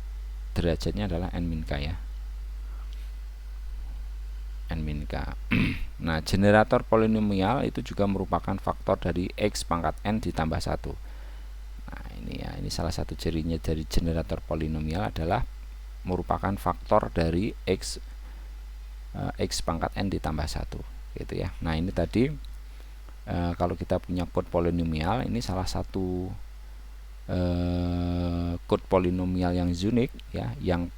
derajatnya adalah n-k ya, n-k. Nah, generator polinomial itu juga merupakan faktor dari x pangkat n ditambah 1. Nah, ini ya, ini salah satu cirinya dari generator polinomial adalah merupakan faktor dari x pangkat n ditambah 1 gitu ya. Nah, ini tadi kalau kita punya code polinomial, ini salah satu code polinomial yang unik ya, yang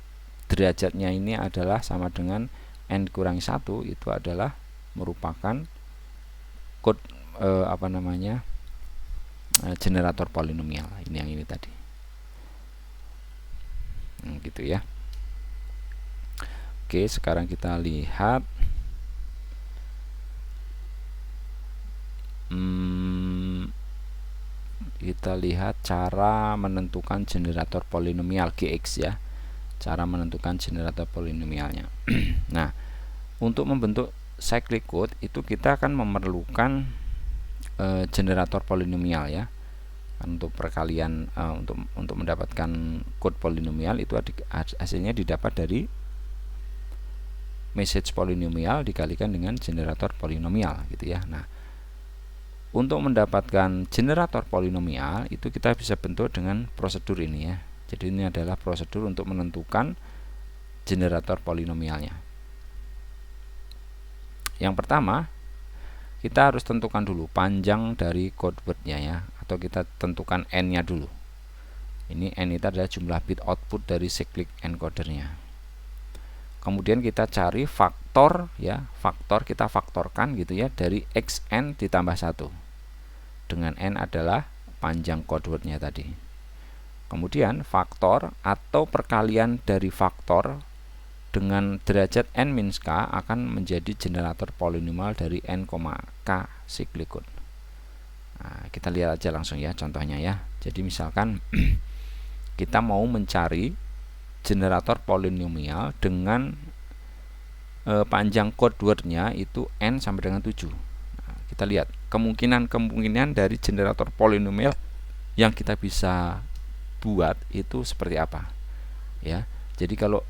derajatnya ini adalah sama dengan n kurangi 1, itu adalah merupakan code generator polinomial. Ini yang ini tadi. Gitu ya. Oke, sekarang kita lihat cara menentukan generator polinomial GX ya. Cara menentukan generator polinomialnya. Nah, untuk membentuk cyclic code itu kita akan memerlukan generator polinomial ya. Untuk perkalian untuk mendapatkan code polinomial itu hasilnya didapat dari message polinomial dikalikan dengan generator polinomial gitu ya. Nah, untuk mendapatkan generator polinomial itu kita bisa bentuk dengan prosedur ini ya. Jadi ini adalah prosedur untuk menentukan generator polinomialnya. Yang pertama, kita harus tentukan dulu panjang dari code word-nya ya, atau kita tentukan n-nya dulu. Ini n itu adalah jumlah bit output dari cyclic encodernya. Kemudian kita cari faktor ya, faktor kita faktorkan gitu ya dari xn ditambah 1. Dengan n adalah panjang code word-nya tadi. Kemudian faktor atau perkalian dari faktor dengan derajat n-k akan menjadi generator polinomial dari n, k cyclic code. Nah, kita lihat aja langsung ya contohnya ya. Jadi misalkan kita mau mencari generator polinomial dengan panjang code word-nya itu n sampai dengan 7. Nah, kita lihat kemungkinan dari generator polinomial yang kita bisa buat itu seperti apa ya. Jadi kalau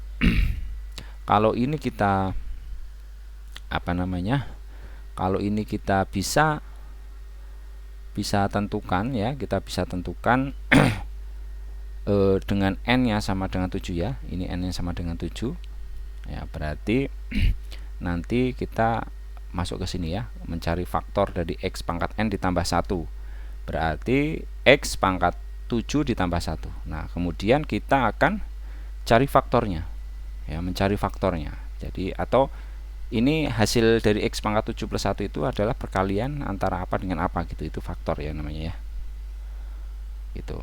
kalau ini kita kalau ini kita bisa tentukan ya, kita bisa tentukan dengan n-nya sama dengan 7 ya. Ini n-nya sama dengan 7. Ya, berarti nanti kita masuk ke sini ya, mencari faktor dari x pangkat n ditambah 1. Berarti x pangkat 7 ditambah 1. Nah, kemudian kita akan cari faktornya. Ya, mencari faktornya. Jadi atau ini hasil dari x pangkat 7 plus 1 itu adalah perkalian antara apa dengan apa gitu. Itu faktor ya namanya ya. Gitu.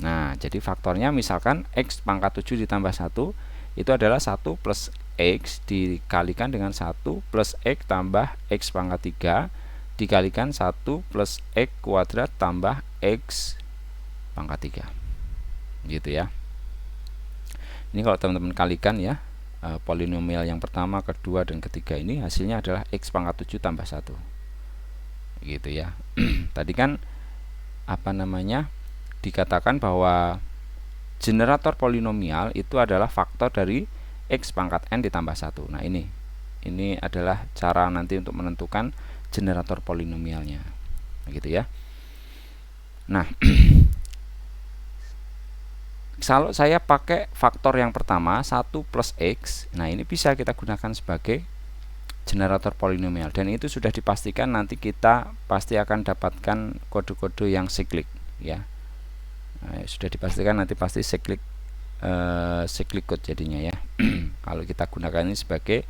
Nah, jadi faktornya misalkan x pangkat 7 ditambah 1 itu adalah 1 plus x dikalikan dengan 1 plus x tambah x pangkat 3 dikalikan 1 plus x kuadrat tambah x pangkat 3. Gitu ya. Ini kalau teman-teman kalikan ya, polinomial yang pertama, kedua, dan ketiga ini hasilnya adalah x pangkat 7 tambah 1. Gitu ya. Tadi kan dikatakan bahwa generator polinomial itu adalah faktor dari x pangkat n ditambah 1. Nah, ini adalah cara nanti untuk menentukan generator polinomialnya. Gitu ya. Nah, kalau saya pakai faktor yang pertama 1 plus x, nah ini bisa kita gunakan sebagai generator polinomial, dan itu sudah dipastikan nanti kita pasti akan dapatkan kode-kode yang cyclic ya. Nah, sudah dipastikan nanti pasti cyclic code jadinya ya. Kalau kita gunakan ini sebagai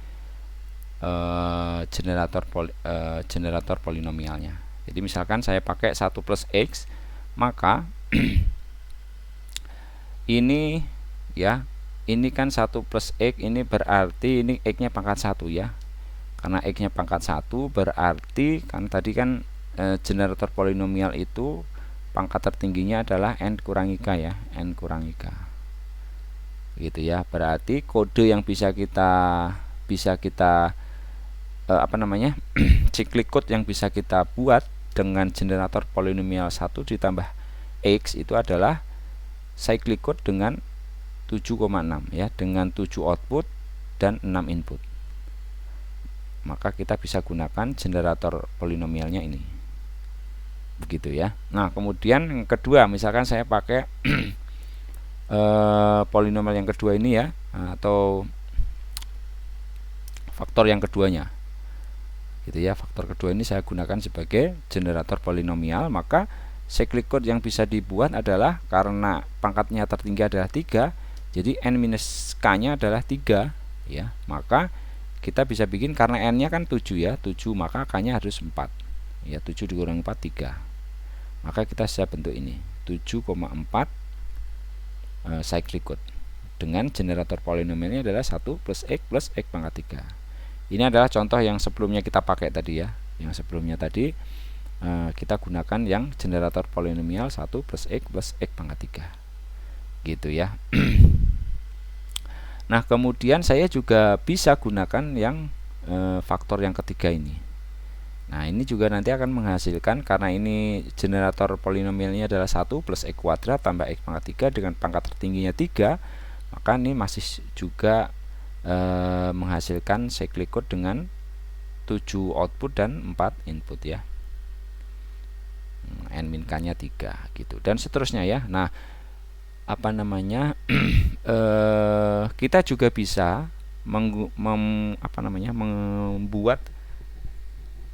generator polinomialnya. Jadi misalkan saya pakai 1 plus x, maka ini ya, ini kan 1 plus x, ini berarti ini x-nya pangkat 1 ya. Karena x-nya pangkat 1 berarti kan tadi kan generator polinomial itu pangkat tertingginya adalah n kurangi k ya, n kurangi k. Gitu ya. Berarti kode yang bisa kita cyclic code yang bisa kita buat dengan generator polinomial 1 ditambah x itu adalah cyclic code dengan 7,6 ya, dengan 7 output dan 6 input. Maka kita bisa gunakan generator polinomialnya ini. Begitu ya. Nah, kemudian yang kedua, misalkan saya pakai polinomial yang kedua ini ya, atau faktor yang keduanya. Gitu ya, faktor kedua ini saya gunakan sebagai generator polinomial, maka cyclic code yang bisa dibuat adalah karena pangkatnya tertinggi adalah 3, jadi n-k nya adalah 3 ya. Maka kita bisa bikin, karena n-nya kan 7 ya, 7 maka k nya harus 4 ya, 7 dikurangi 4 3. Maka kita bisa bentuk ini 7,4 cyclic code dengan generator polinomialnya adalah 1 plus x pangkat 3. Ini adalah contoh yang sebelumnya kita pakai tadi ya. Yang sebelumnya tadi kita gunakan yang generator polinomial 1 plus x pangkat 3. Gitu ya. Nah, kemudian saya juga bisa gunakan yang faktor yang ketiga ini. Nah, ini juga nanti akan menghasilkan, karena ini generator polinomialnya adalah 1 plus x kuadrat tambah x pangkat 3 dengan pangkat tertingginya 3, maka ini masih juga menghasilkan cyclic code dengan 7 output dan 4 input ya. n min k nya 3 gitu, dan seterusnya ya. Nah, apa namanya kita juga bisa membuat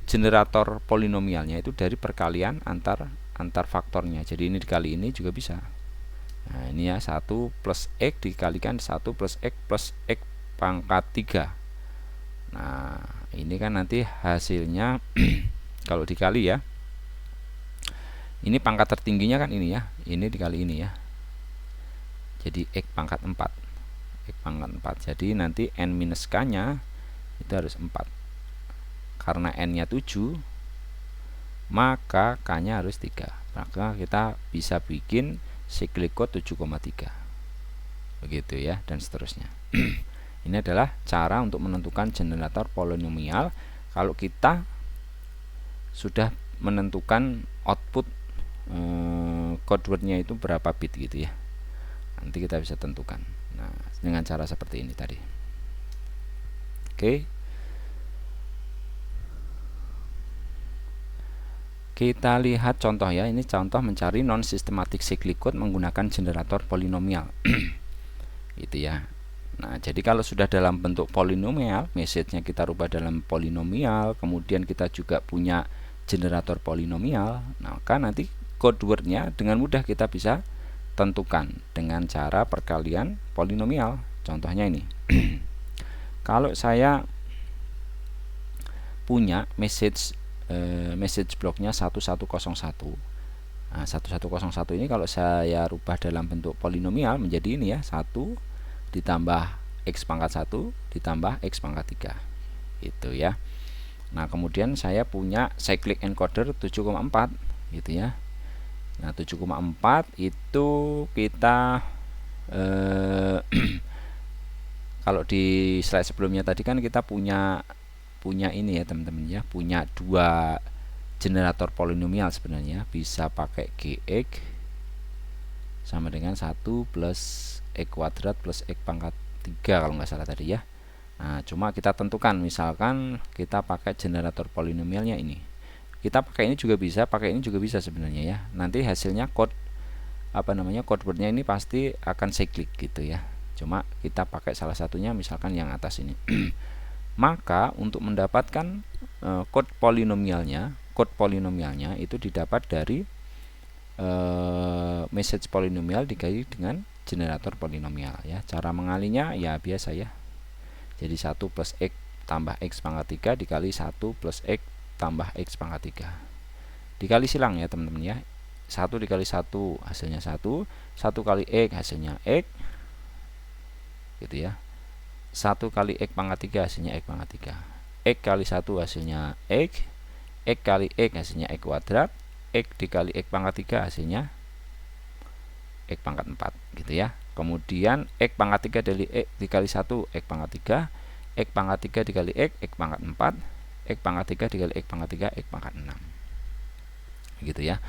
generator polinomialnya itu dari perkalian antar faktornya. Jadi ini dikali ini juga bisa. Nah, ini ya 1 plus x dikalikan 1 plus x pangkat 3. Nah, ini kan nanti hasilnya kalau dikali ya, ini pangkat tertingginya kan ini ya, ini dikali ini ya, jadi x pangkat 4. Jadi nanti n minus k nya itu harus 4. Karena n nya 7, maka k nya harus 3. Maka kita bisa bikin cyclic code 7,3 begitu ya, dan seterusnya. Ini adalah cara untuk menentukan generator polinomial kalau kita sudah menentukan output code wordnya itu berapa bit gitu ya. Nanti kita bisa tentukan. Nah, dengan cara seperti ini tadi. Oke. Kita lihat contoh ya. Ini contoh mencari non-systematic cyclic code menggunakan generator polinomial. Gitu ya. Nah, jadi kalau sudah dalam bentuk polinomial, message-nya kita rubah dalam polinomial, kemudian kita juga punya generator polinomial, maka nanti code word-nya dengan mudah kita bisa tentukan dengan cara perkalian polinomial. Contohnya ini. Kalau saya punya message blocknya 1101. Nah, 1101 ini kalau saya rubah dalam bentuk polinomial menjadi ini ya, 1 ditambah x pangkat 1 ditambah x pangkat 3 itu ya. Nah, kemudian saya punya cyclic encoder 7,4 gitu ya. Nah, 7,4 itu kita kalau di slide sebelumnya tadi kan kita punya ini ya teman-teman ya, punya dua generator polinomial sebenarnya, bisa pakai gx sama dengan 1 plus x kuadrat plus x pangkat 3 kalau nggak salah tadi ya. Nah, cuma kita tentukan misalkan kita pakai generator polinomialnya ini. Kita pakai ini juga bisa, pakai ini juga bisa sebenarnya ya. Nanti hasilnya code code wordnya ini pasti akan cyclic gitu ya. Cuma kita pakai salah satunya misalkan yang atas ini. Maka untuk mendapatkan code polinomialnya itu didapat dari message polinomial dikali dengan generator polinomial ya. Cara mengalinya ya biasa ya. Jadi 1 plus x tambah x pangkat 3 dikali 1 plus x tambah x pangkat 3. Dikali silang ya teman-teman ya. 1 dikali 1 hasilnya 1, 1 kali x hasilnya x gitu ya. 1 kali x pangkat 3 hasilnya x pangkat 3. X kali 1 hasilnya x, x kali x hasilnya x kuadrat, x dikali x pangkat 3 hasilnya x pangkat 4 gitu ya. Kemudian x pangkat 3 dari x dikali 1 x pangkat 3, x pangkat 3 dikali x pangkat 4, x pangkat 3 dikali x pangkat 3 x pangkat 6 gitu ya.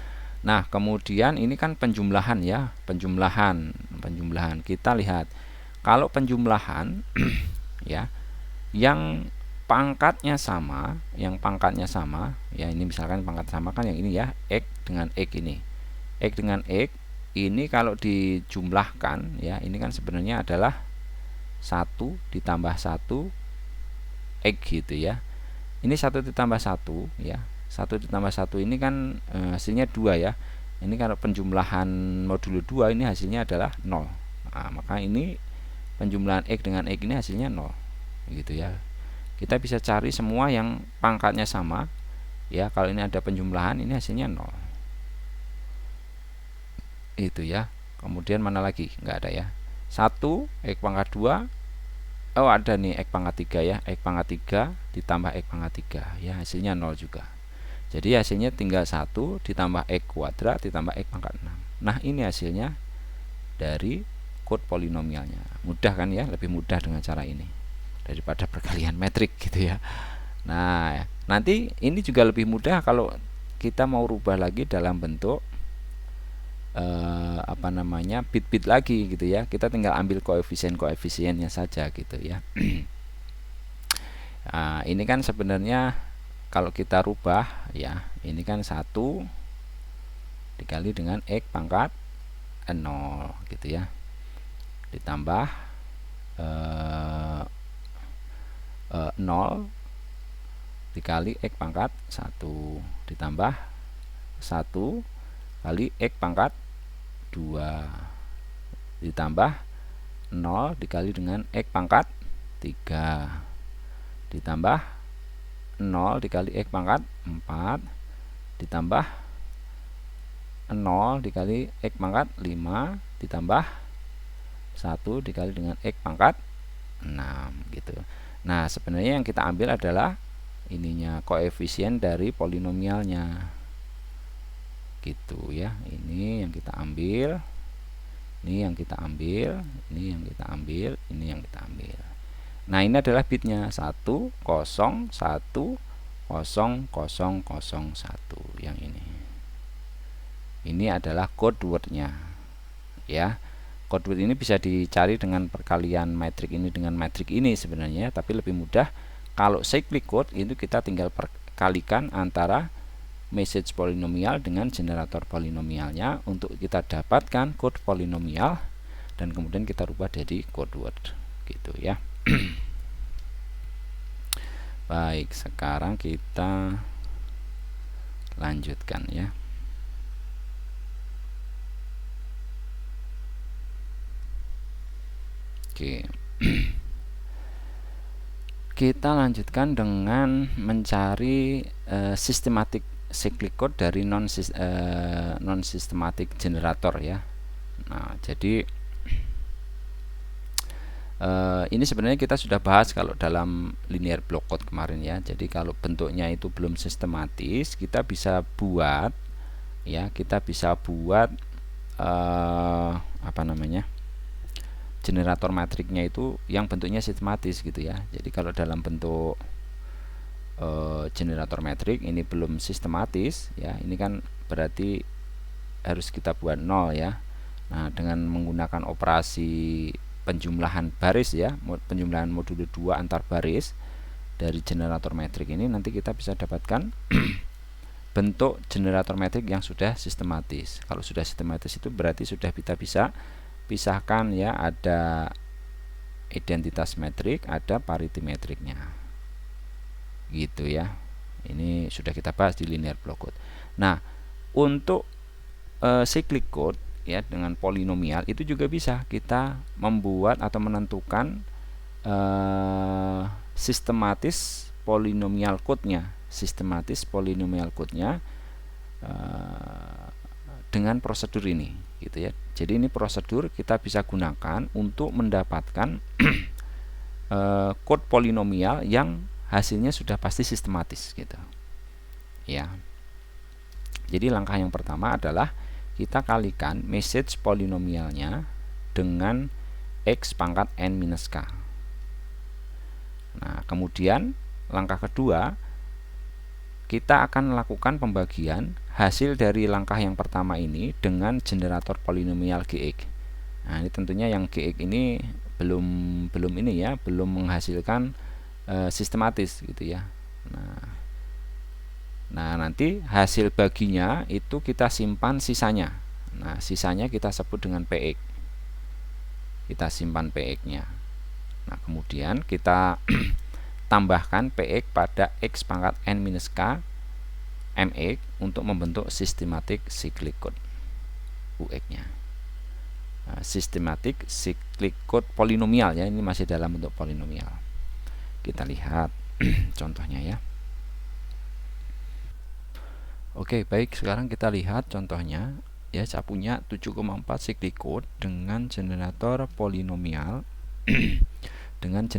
Nah, kemudian ini kan penjumlahan ya, penjumlahan. Kita lihat kalau penjumlahan ya, yang pangkatnya sama ya, ini misalkan pangkat sama kan yang ini ya, x dengan x ini. X dengan x ini kalau dijumlahkan ya, ini kan sebenarnya adalah 1 ditambah 1 x gitu ya. Ini 1 ditambah 1 ya. 1 ditambah 1 ini kan hasilnya 2 ya. Ini kalau penjumlahan modulo 2 ini hasilnya adalah 0. Nah, maka ini penjumlahan x dengan x ini hasilnya 0 gitu ya. Kita bisa cari semua yang pangkatnya sama ya. Kalau ini ada penjumlahan ini hasilnya 0 itu ya. Kemudian mana lagi? Nggak ada ya. 1 x pangkat 2, oh ada nih x pangkat 3 ya, x pangkat 3 ditambah x pangkat 3 ya, hasilnya 0 juga. Jadi hasilnya tinggal 1 ditambah x kuadrat ditambah x pangkat 6. Nah, ini hasilnya dari code polinomialnya. Mudah kan ya, lebih mudah dengan cara ini daripada perkalian metrik gitu ya. Nah, nanti ini juga lebih mudah kalau kita mau rubah lagi dalam bentuk bit-bit lagi gitu ya. Kita tinggal ambil koefisien-koefisiennya saja gitu ya. Nah, ini kan sebenarnya kalau kita rubah ya, ini kan 1 dikali dengan X pangkat 0 gitu ya, ditambah 0 dikali X pangkat 1 ditambah 1 kali X pangkat 2 ditambah 0 dikali dengan X pangkat 3 ditambah 0 dikali X pangkat 4 ditambah 0 dikali X pangkat 5 ditambah 1 dikali dengan X pangkat 6 gitu. Nah, sebenarnya yang kita ambil adalah ininya, koefisien dari polinomialnya gitu ya. Ini yang kita ambil, ini yang kita ambil, ini yang kita ambil, ini yang kita ambil. Nah, ini adalah bitnya 1 0 1 0 0 0 1 yang ini. Ini adalah code wordnya ya. Code word ini bisa dicari dengan perkalian metrik ini dengan metrik ini sebenarnya, tapi lebih mudah kalau cyclic code itu kita tinggal perkalikan antara message polinomial dengan generator polinomialnya untuk kita dapatkan code polinomial dan kemudian kita rubah jadi code word gitu ya. Baik, sekarang kita lanjutkan ya. Oke. Kita lanjutkan dengan mencari systematic cyclic code dari non systematic generator ya. Nah, jadi ini sebenarnya kita sudah bahas kalau dalam linear block code kemarin ya. Jadi kalau bentuknya itu belum sistematis, kita bisa buat ya, kita bisa buat apa namanya, generator matriknya itu yang bentuknya sistematis gitu ya. Jadi kalau dalam bentuk generator metrik ini belum sistematis ya, ini kan berarti harus kita buat 0 ya. Nah, dengan menggunakan operasi penjumlahan baris ya, penjumlahan modulo 2 antar baris dari generator metrik ini, nanti kita bisa dapatkan bentuk generator metrik yang sudah sistematis. Kalau sudah sistematis itu berarti sudah kita bisa pisahkan ya, ada identitas metrik, ada parity metriknya gitu ya. Ini sudah kita bahas di linear block code. Nah, untuk cyclic code ya dengan polinomial itu juga bisa kita membuat atau menentukan sistematis polinomial code-nya, sistematis polinomial code-nya dengan prosedur ini gitu ya. Jadi ini prosedur kita bisa gunakan untuk mendapatkan code polinomial yang hasilnya sudah pasti sistematis gitu ya. Jadi langkah yang pertama adalah kita kalikan message polinomialnya dengan X pangkat n minus k. Nah, kemudian langkah kedua kita akan melakukan pembagian hasil dari langkah yang pertama ini dengan generator polinomial Gx. Nah, ini tentunya yang Gx ini belum ini ya, belum menghasilkan sistematis gitu ya. Nah, nanti hasil baginya itu kita simpan sisanya. Nah, sisanya kita sebut dengan Px. Kita simpan Px-nya. Nah, kemudian kita tambahkan Px pada X pangkat n minus k Mx untuk membentuk systematic cyclic code Ux-nya. Nah, systematic cyclic code polinomial ya, ini masih dalam bentuk polinomial. Kita lihat contohnya ya. Oke, baik, sekarang kita lihat contohnya ya. Saya punya 7,4 cyclic code dengan generator polinomial dengan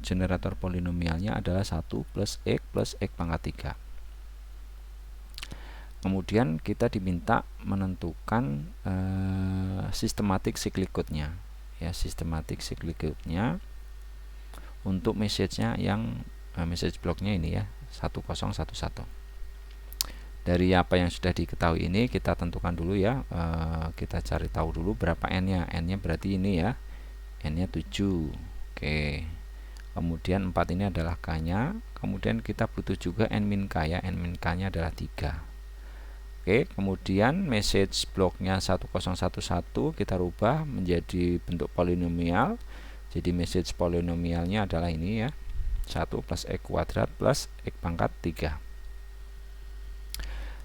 generator polinomialnya adalah 1 plus X pangkat 3. Kemudian kita diminta menentukan systematic cyclic code-nya ya, systematic cyclic code-nya untuk message-nya yang message block-nya ini ya, 1011. Dari apa yang sudah diketahui ini kita tentukan dulu ya, kita cari tahu dulu berapa n-nya. N-nya berarti ini ya, n-nya 7. Oke. Kemudian 4 ini adalah k-nya. Kemudian kita butuh juga n min k ya, n min k-nya adalah 3. Oke, kemudian message blocknya 1011 kita rubah menjadi bentuk polinomial. Jadi message polinomialnya adalah ini ya, 1 plus X kuadrat plus X pangkat 3.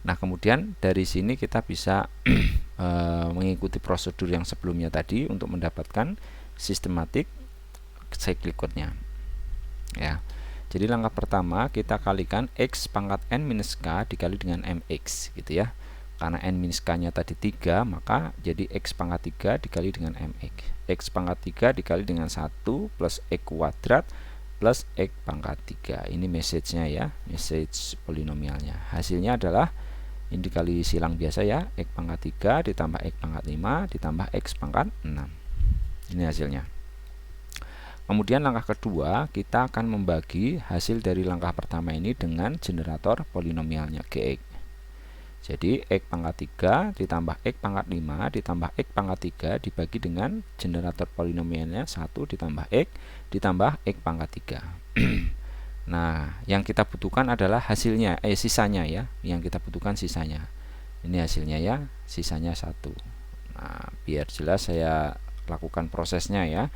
Nah, kemudian dari sini kita bisa mengikuti prosedur yang sebelumnya tadi untuk mendapatkan sistematik cyclic code-nya. Ya. Jadi langkah pertama kita kalikan X pangkat N minus K dikali dengan MX gitu ya. Karena N minus K nya tadi 3, maka jadi X pangkat 3 dikali dengan MX. X pangkat 3 dikali dengan 1 plus X kuadrat plus X pangkat 3. Ini message-nya ya, message polinomialnya. Hasilnya adalah ini dikali silang biasa ya, X pangkat 3 ditambah X pangkat 5 ditambah X pangkat 6. Ini hasilnya. Kemudian langkah kedua, kita akan membagi hasil dari langkah pertama ini dengan generator polinomialnya Gx. Jadi X pangkat 3 ditambah X pangkat 5 ditambah X pangkat 3 dibagi dengan generator polinomialnya 1 ditambah X ditambah X pangkat 3. Nah, yang kita butuhkan adalah hasilnya, sisanya ya. Yang kita butuhkan sisanya. Ini hasilnya ya, sisanya 1. Nah, biar jelas saya lakukan prosesnya ya.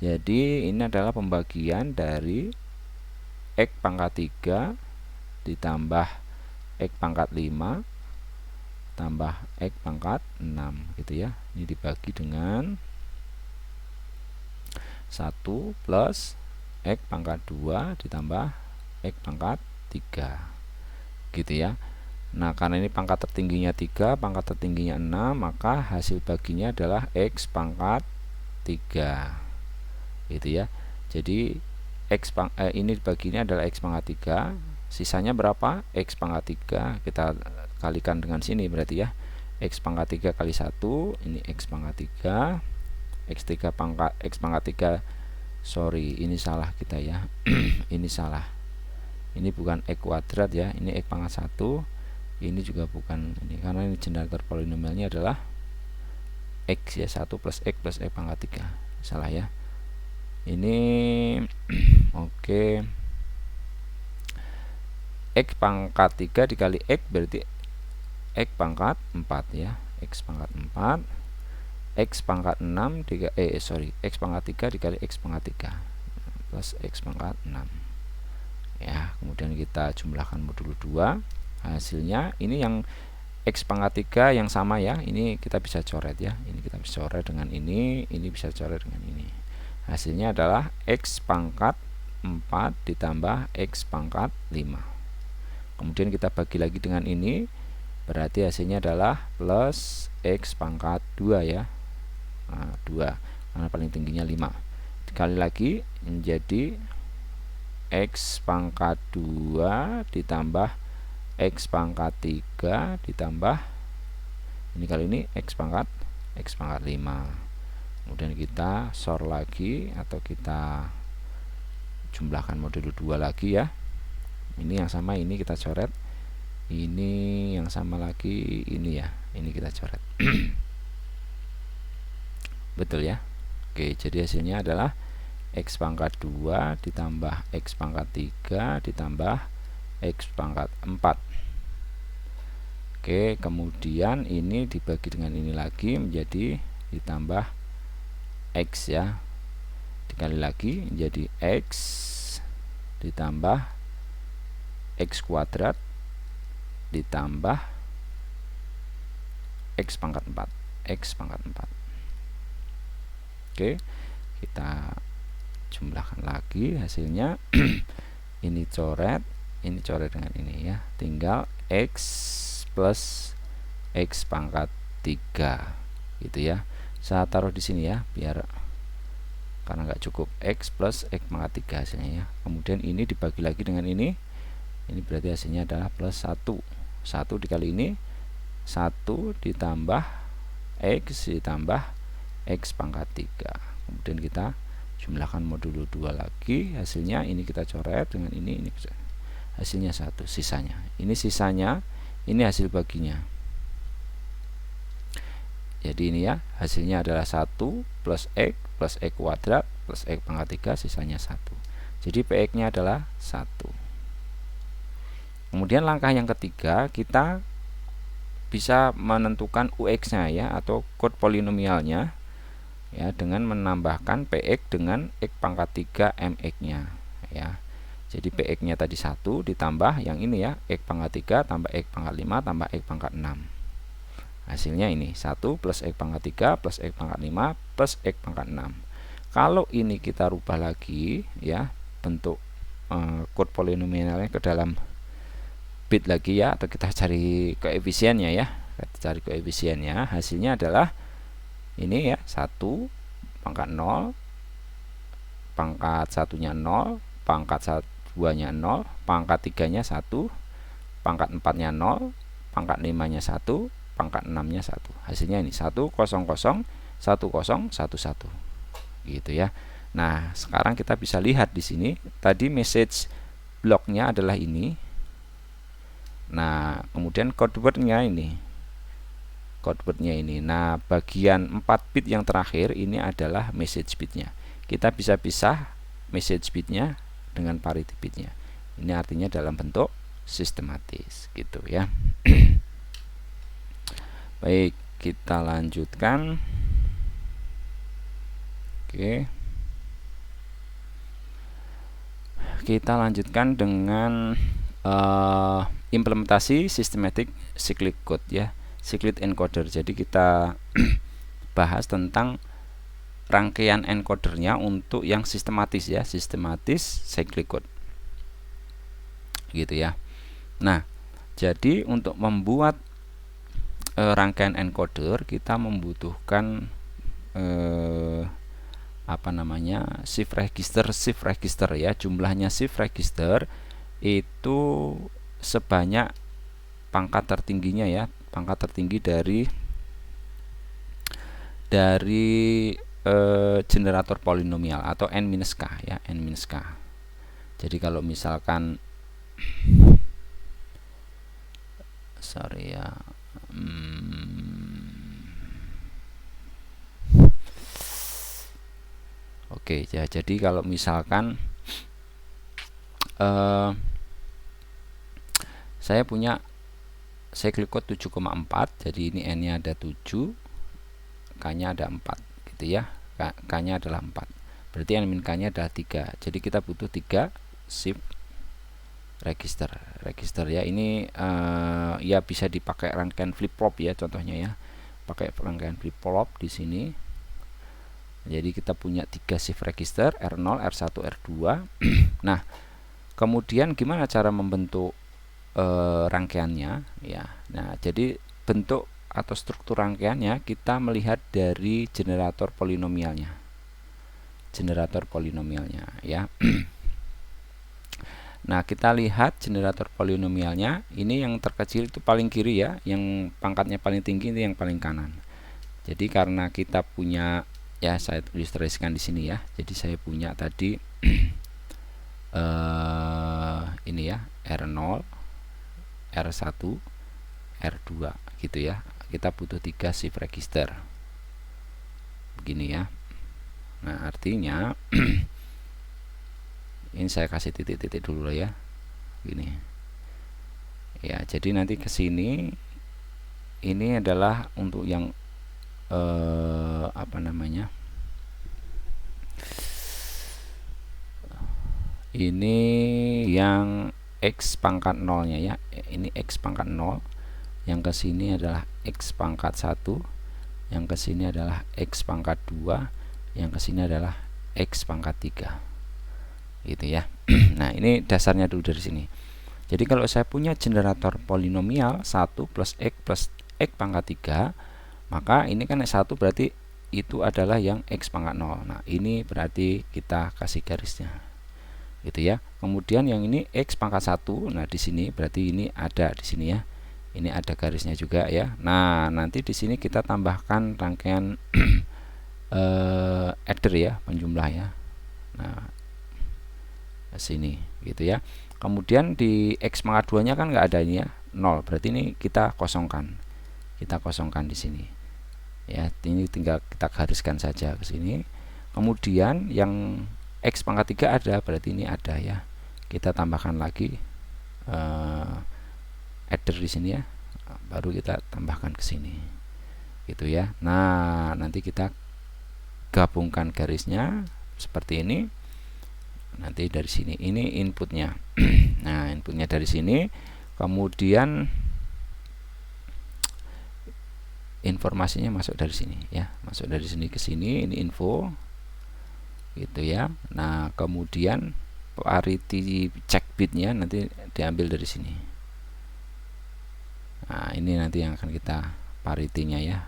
Jadi ini adalah pembagian dari X pangkat 3 ditambah X pangkat 5 tambah X pangkat 6 gitu ya. Ini dibagi dengan 1 plus X pangkat 2 ditambah X pangkat 3 gitu ya. Nah, karena ini pangkat tertingginya 3, pangkat tertingginya 6, maka hasil baginya adalah X pangkat 3 gitu ya. Jadi ini baginya adalah X pangkat 3, sisanya berapa? X pangkat 3 kita kalikan dengan sini berarti ya, X pangkat 3 kali 1, ini X pangkat 3, X3 pangkat X pangkat 3, sorry ini salah kita ya. Ini salah, ini bukan X kuadrat ya, ini X pangkat 1, ini juga bukan ini, karena ini generator polinomialnya adalah X ya, 1 plus X pangkat 3, salah ya. Ini oke. X pangkat 3 dikali X berarti X pangkat 4 ya, X pangkat 4, X pangkat 6 X pangkat 3 dikali X pangkat 3 plus X pangkat 6 ya. Kemudian kita jumlahkan modulo 2, hasilnya ini yang X pangkat 3 yang sama ya, ini kita bisa coret ya, ini kita bisa coret dengan ini bisa coret dengan ini. Hasilnya adalah X pangkat 4 ditambah X pangkat 5. Kemudian kita bagi lagi dengan ini, berarti hasilnya adalah plus X pangkat 2 ya. Nah, 2 karena paling tingginya 5. Dikali lagi menjadi X pangkat 2 ditambah X pangkat 3 ditambah ini kali ini X pangkat 5. Kemudian kita sor lagi atau kita jumlahkan modulo 2 lagi ya. Ini yang sama, ini kita coret. Ini yang sama lagi, ini ya, ini kita coret. Betul ya. Oke, jadi hasilnya adalah X pangkat 2 ditambah X pangkat 3 ditambah X pangkat 4. Oke, kemudian ini dibagi dengan ini lagi menjadi ditambah X ya, dikali lagi menjadi X ditambah X kuadrat ditambah X pangkat 4, X pangkat 4. Oke, kita jumlahkan lagi hasilnya. Ini coret dengan ini ya, tinggal X plus X pangkat 3 gitu ya. Saya taruh di sini ya, biar karena nggak cukup X plus X pangkat 3 hasilnya ya. Kemudian ini dibagi lagi dengan ini berarti hasilnya adalah plus 1 dikali ini 1 ditambah X ditambah X pangkat 3. Kemudian kita jumlahkan modulo 2 lagi, hasilnya ini kita coret dengan ini hasilnya 1, sisanya ini hasil baginya. Jadi ini ya, hasilnya adalah 1 plus X kuadrat plus X pangkat 3, sisanya 1. Jadi PX nya adalah 1. Kemudian langkah yang ketiga, kita bisa menentukan UX-nya ya, atau kode polinomialnya ya, dengan menambahkan PX dengan X pangkat 3 MX-nya ya. Jadi PX-nya tadi 1 ditambah yang ini ya, X pangkat 3 tambah X pangkat 5 tambah X pangkat 6. Hasilnya ini 1 plus X pangkat 3 plus X pangkat 5 plus X pangkat 6. Kalau ini kita rubah lagi ya, bentuk kode polinomialnya ke dalam bit lagi ya, atau kita cari koefisiennya ya, hasilnya adalah ini ya, 1 pangkat 0, pangkat 1-nya 0, pangkat 2-nya 0, pangkat 3-nya 1, pangkat 4-nya 0, pangkat 5-nya 1, pangkat 6-nya 1. Hasilnya ini 1 0 0 1 0 1 1 gitu ya. Nah, sekarang kita bisa lihat di sini tadi message blocknya adalah ini. Nah, kemudian code wordnya ini. Nah, bagian 4 bit yang terakhir ini adalah message bitnya. Kita bisa pisah message bitnya dengan parity bitnya. Ini artinya dalam bentuk sistematis gitu ya. Baik, kita lanjutkan. Oke. Kita lanjutkan dengan implementasi systematic cyclic code ya, cyclic encoder. Jadi kita bahas tentang rangkaian encodernya untuk yang sistematis ya, sistematis cyclic code gitu ya. Nah, jadi untuk membuat rangkaian encoder kita membutuhkan shift register ya. Jumlahnya shift register itu sebanyak pangkat tertingginya ya, pangkat tertinggi dari generator polinomial atau n-k ya, n-k. Jadi kalau misalkan Oke ya, jadi kalau misalkan saya punya cyclic code 7,4, jadi ini n-nya ada 7, k-nya ada 4 gitu ya. K-nya adalah 4. Berarti n-k-nya adalah 3. Jadi kita butuh 3 shift register ya. Ini ya bisa dipakai rangkaian flip flop ya, contohnya ya. Pakai rangkaian flip flop di sini. Jadi kita punya 3 shift register R0, R1, R2. Nah, kemudian gimana cara membentuk rangkaiannya ya. Nah, jadi bentuk atau struktur rangkaiannya kita melihat dari generator polinomialnya. Ya. Nah, kita lihat generator polinomialnya. Ini yang terkecil itu paling kiri ya, yang pangkatnya paling tinggi itu yang paling kanan. Jadi karena kita punya ya, saya ilustrasikan di sini ya. Jadi saya punya tadi ini ya, R0, R1, R2 gitu ya. Kita butuh 3 shift register. Begini ya. Nah, artinya ini saya kasih titik-titik dulu ya. Gini. Ya, jadi nanti ke sini ini adalah untuk yang ini yang X pangkat 0 nya ya. Ini X pangkat 0. Yang ke sini adalah X pangkat 1. Yang ke sini adalah X pangkat 2. Yang ke sini adalah X pangkat 3. Gitu ya. Nah, ini dasarnya dulu dari sini. Jadi kalau saya punya generator polinomial 1 plus X pangkat 3, maka ini kan S1 berarti itu adalah yang X pangkat 0. Nah, ini berarti kita kasih garisnya. Gitu ya. Kemudian yang ini X pangkat 1. Nah, di sini berarti ini ada di sini ya. Ini ada garisnya juga ya. Nah, nanti di sini kita tambahkan rangkaian adder ya, penjumlah ya. Nah, ke sini gitu ya. Kemudian di X pangkat 2 nya kan nggak ada ini ya, 0. Berarti ini kita kosongkan. Kita kosongkan di sini. Ya, ini tinggal kita gariskan saja ke sini. Kemudian yang X pangkat 3 ada, berarti ini ada ya. Kita tambahkan lagi adder di sini ya. baru kita tambahkan ke sini gitu ya. Nah, nanti kita gabungkan garisnya seperti ini. Nanti dari sini ini inputnya. Nah, inputnya dari sini, kemudian informasinya masuk dari sini ya, masuk dari sini ke sini, ini info gitu ya. Nah, kemudian parity check bitnya nanti diambil dari sini. Nah, ini nanti yang akan kita parity-nya ya,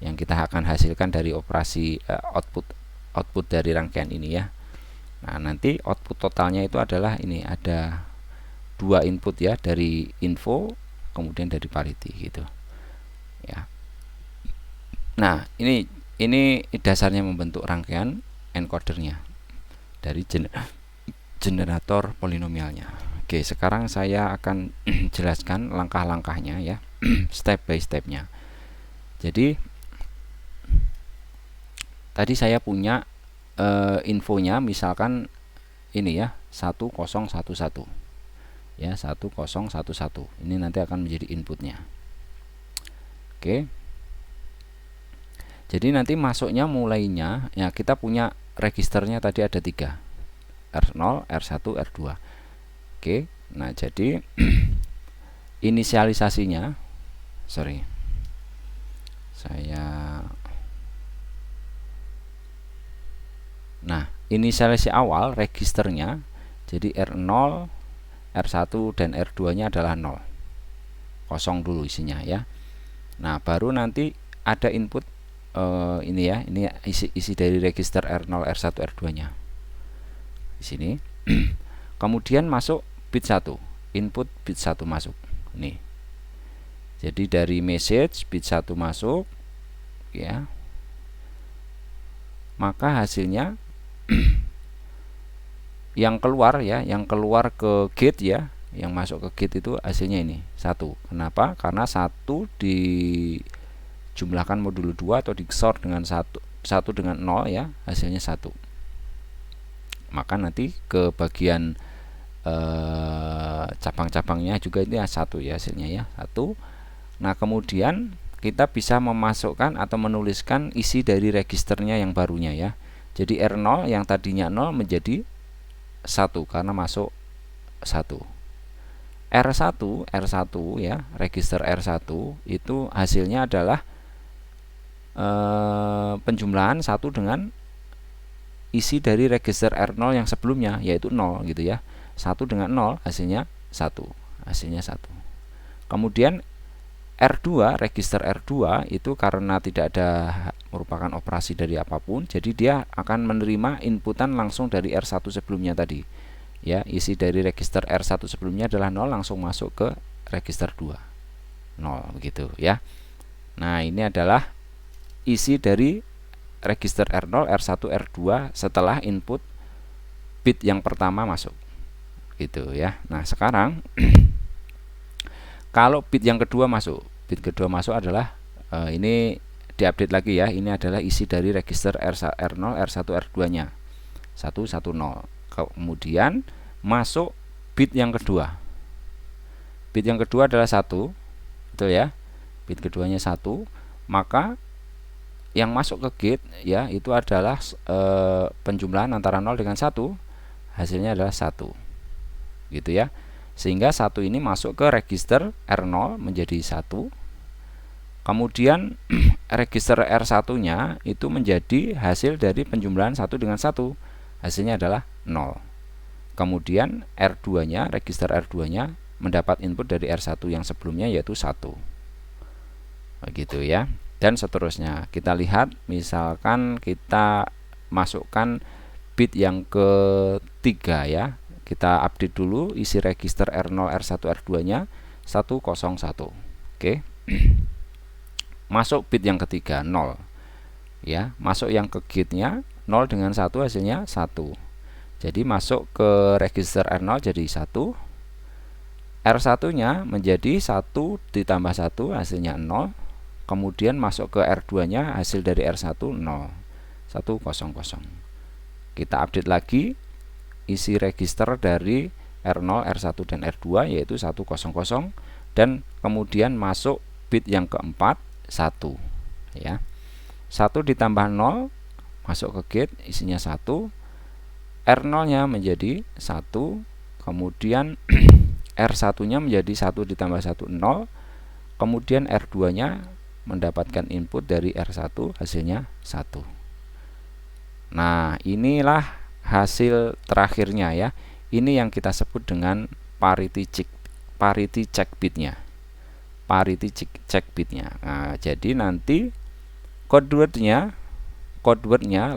yang kita akan hasilkan dari operasi output dari rangkaian ini ya. Nah, nanti output totalnya itu adalah ini, ada 2 input ya, dari info kemudian dari parity gitu ya. Nah, ini dasarnya membentuk rangkaian encodernya dari generator polinomialnya. Oke, sekarang saya akan jelaskan langkah-langkahnya ya, step by stepnya. Jadi tadi saya punya infonya misalkan ini ya, 1011 ya, 1011. Ini nanti akan menjadi inputnya. Oke, jadi nanti masuknya mulainya ya, kita punya registernya tadi ada 3, R0, R1, R2. Oke, nah jadi inisialisasinya, inisialisasi awal registernya, jadi R0, R1 dan R2 nya adalah 0, kosong dulu isinya ya. Nah, baru nanti ada input ini ya, ini isi dari register R0, R1, R2 nya di sini. Kemudian masuk bit 1, input bit 1 masuk nih. Jadi dari message bit 1 masuk ya, maka hasilnya yang keluar ya, yang keluar ke gate ya, yang masuk ke gate itu hasilnya ini 1. Kenapa? Karena 1 dijumlahkan modulo 2 atau di-XOR dengan 1 dengan 0 ya, hasilnya 1. Maka nanti ke bagian cabang-cabangnya juga ini 1 ya, hasilnya ya 1. Nah, kemudian kita bisa memasukkan atau menuliskan isi dari registernya yang barunya ya. Jadi R0 yang tadinya 0 menjadi 1 karena masuk 1. R1 ya, register R1 itu hasilnya adalah penjumlahan 1 dengan isi dari register R0 yang sebelumnya, yaitu 0 gitu ya. 1 dengan 0 hasilnya 1. Kemudian R2, register R2 itu karena tidak ada merupakan operasi dari apapun, jadi dia akan menerima inputan langsung dari R1 sebelumnya tadi. Ya, isi dari register R1 sebelumnya adalah 0, langsung masuk ke register 2. 0 begitu ya. Nah, ini adalah isi dari register R0, R1, R2 setelah input bit yang pertama masuk. Gitu ya. Nah, sekarang kalau bit yang kedua masuk, adalah ini diupdate lagi ya. Ini adalah isi dari register R0, R1, R2-nya 110. Kemudian masuk bit yang kedua. Bit yang kedua adalah 1. Betul ya? Bit keduanya 1, maka yang masuk ke gate ya itu adalah penjumlahan antara 0 dengan 1, hasilnya adalah 1. Gitu ya. Sehingga 1 ini masuk ke register R0 menjadi 1. Kemudian register R1-nya itu menjadi hasil dari penjumlahan 1 dengan 1. Hasilnya adalah 0. Kemudian R2-nya, register R2-nya mendapat input dari R1 yang sebelumnya yaitu 1. Begitu ya. Dan seterusnya. Kita lihat misalkan kita masukkan bit yang ketiga ya. Kita update dulu isi register R0, R1, R2-nya 101. Oke. Masuk bit yang ketiga 0. Ya, masuk yang ke gate-nya 0 dengan 1 hasilnya 1. Jadi masuk ke register R0 jadi 1. R1-nya menjadi 1 ditambah 1 hasilnya 0. Kemudian masuk ke R2-nya hasil dari R1 0. 100. Kita update lagi isi register dari R0, R1 dan R2 yaitu 100. dan kemudian masuk bit yang keempat 1 ya. 1 ditambah 0 masuk ke gate isinya 1, R0 nya menjadi 1, kemudian R1 nya menjadi 1 ditambah 1 0, kemudian R2 nya mendapatkan input dari R1 hasilnya 1. Nah, inilah hasil terakhirnya ya. Ini yang kita sebut dengan parity check bitnya. Parity check bitnya. Nah, jadi nanti code wordnya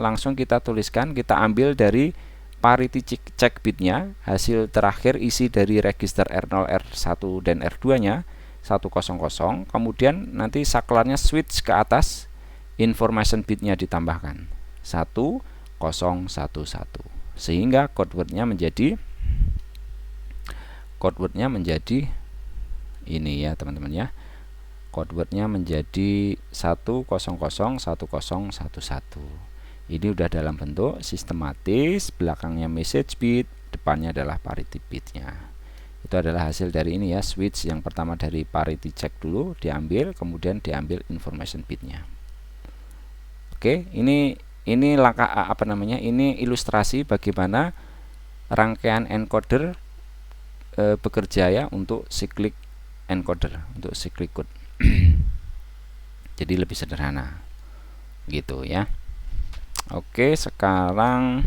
langsung kita tuliskan, kita ambil dari parity check bitnya, hasil terakhir isi dari register R0, R1 dan R2 nya 100, kemudian nanti saklarnya switch ke atas, information bitnya ditambahkan 1011, sehingga code wordnya menjadi ini ya teman-teman ya. Code wordnya menjadi 1001011. Ini udah dalam bentuk sistematis, belakangnya message bit, depannya adalah parity bitnya. Itu adalah hasil dari ini ya, switch yang pertama dari parity check dulu diambil, kemudian diambil information bitnya. Oke, ini langkah ini ilustrasi bagaimana rangkaian encoder bekerja ya untuk cyclic encoder, untuk cyclic code. Jadi lebih sederhana gitu ya. Oke, sekarang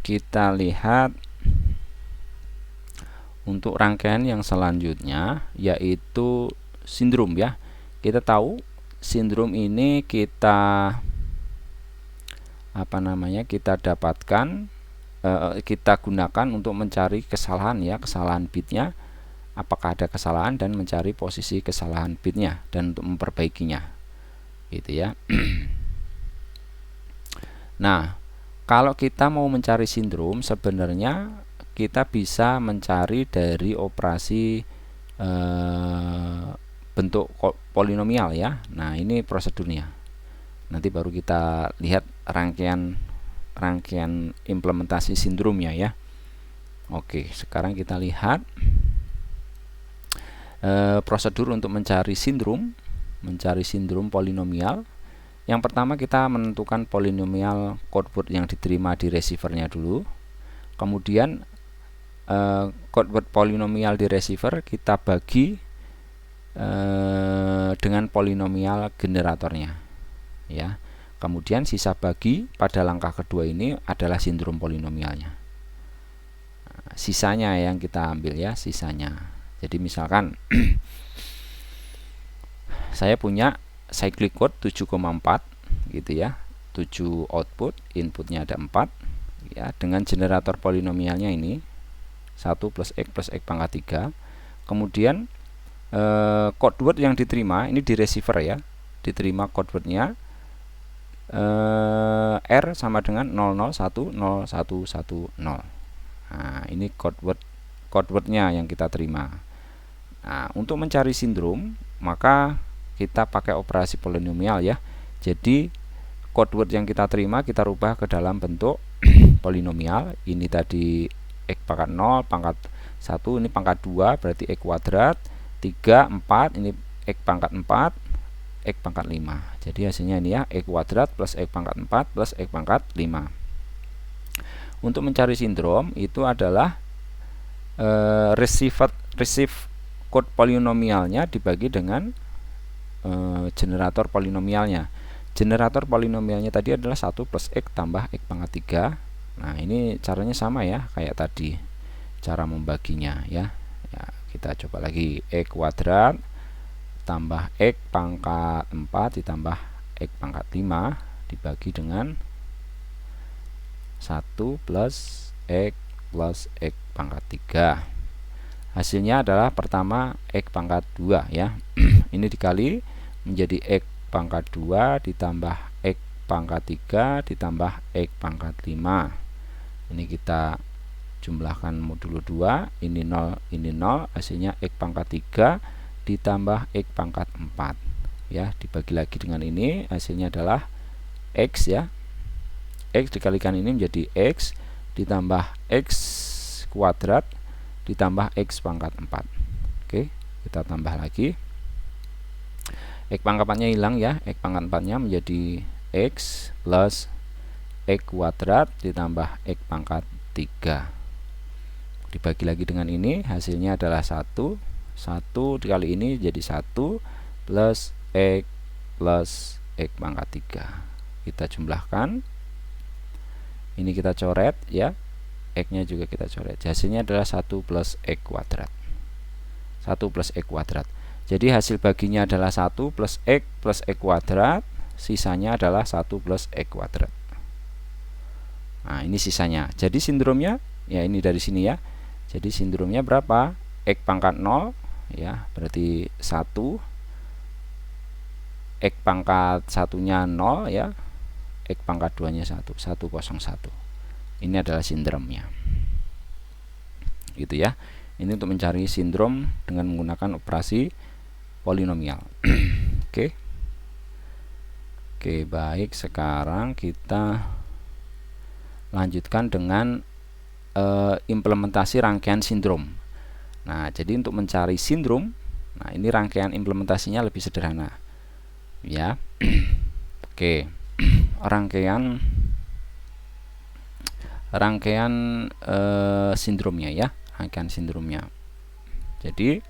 kita lihat untuk rangkaian yang selanjutnya, yaitu sindrom ya. Kita tahu sindrom ini kita kita dapatkan, kita gunakan untuk mencari kesalahan ya, kesalahan bitnya, apakah ada kesalahan, dan mencari posisi kesalahan bitnya dan untuk memperbaikinya gitu ya. Nah, kalau kita mau mencari sindrom, sebenarnya kita bisa mencari dari operasi bentuk polinomial ya. Nah, ini prosedurnya. Nanti baru kita lihat rangkaian implementasi sindromnya ya. Oke, sekarang kita lihat prosedur untuk mencari sindrom polinomial. Yang pertama kita menentukan polinomial code word yang diterima di receivernya dulu. Kemudian code word polinomial di receiver kita bagi dengan polinomial generatornya ya. Kemudian sisa bagi pada langkah kedua ini adalah sindrom polinomialnya. Nah, sisanya yang kita ambil ya, sisanya. Jadi misalkan saya punya cyclic code 7,4 gitu ya, 7 output, inputnya ada 4 ya, dengan generator polinomialnya ini 1 plus X pangkat 3. Kemudian code word yang diterima ini di receiver ya, diterima code wordnya R sama dengan 00101110. Nah, ini code wordnya yang kita terima. Nah, untuk mencari sindrom maka kita pakai operasi polinomial ya. Jadi code word yang kita terima kita rubah ke dalam bentuk polinomial. Ini tadi X pangkat 0, pangkat 1, ini pangkat 2, berarti X kuadrat. 3, 4, ini X pangkat 4, X pangkat 5. Jadi hasilnya ini ya, X kuadrat plus X pangkat 4 plus X pangkat 5. Untuk mencari sindrom itu adalah receive code polinomialnya dibagi dengan generator polinomialnya. Generator polinomialnya tadi adalah 1 plus X tambah X pangkat 3. Nah, ini caranya sama ya kayak tadi cara membaginya ya. Kita coba lagi, X kuadrat tambah X pangkat 4 ditambah X pangkat 5 dibagi dengan 1 plus X pangkat 3. Hasilnya adalah pertama X pangkat 2 ya. Ini dikali menjadi X pangkat 2 ditambah X pangkat 3 ditambah X pangkat 5. Ini kita jumlahkan modulo 2, ini 0, hasilnya X pangkat 3 ditambah X pangkat 4 ya, dibagi lagi dengan ini, hasilnya adalah X ya. X dikalikan ini menjadi X ditambah X kuadrat ditambah X pangkat 4. Oke, kita tambah lagi. X pangkat 4-nya hilang ya, X pangkat 4-nya menjadi X plus X kuadrat ditambah X pangkat 3. Dibagi lagi dengan ini, hasilnya adalah 1 dikali ini jadi 1 plus X pangkat 3. Kita jumlahkan, ini kita coret ya, X nya juga kita coret, hasilnya adalah 1 plus X kuadrat. 1 plus X kuadrat. Jadi hasil baginya adalah 1 plus X kuadrat, sisanya adalah 1 plus X kuadrat. Nah, ini sisanya. Jadi sindromnya ya ini dari sini ya. Jadi sindromnya berapa? X pangkat 0 ya, berarti 1. X pangkat 1-nya 0 ya. X pangkat 2-nya 1, 101. Ini adalah sindromnya. Gitu ya. Ini untuk mencari sindrom dengan menggunakan operasi polinomial. Oke. Oke, baik, sekarang kita lanjutkan dengan implementasi rangkaian sindrom. Nah, jadi untuk mencari sindrom, nah ini rangkaian implementasinya lebih sederhana. Ya. Oke. Rangkaian sindromnya ya, rangkaian sindromnya. Jadi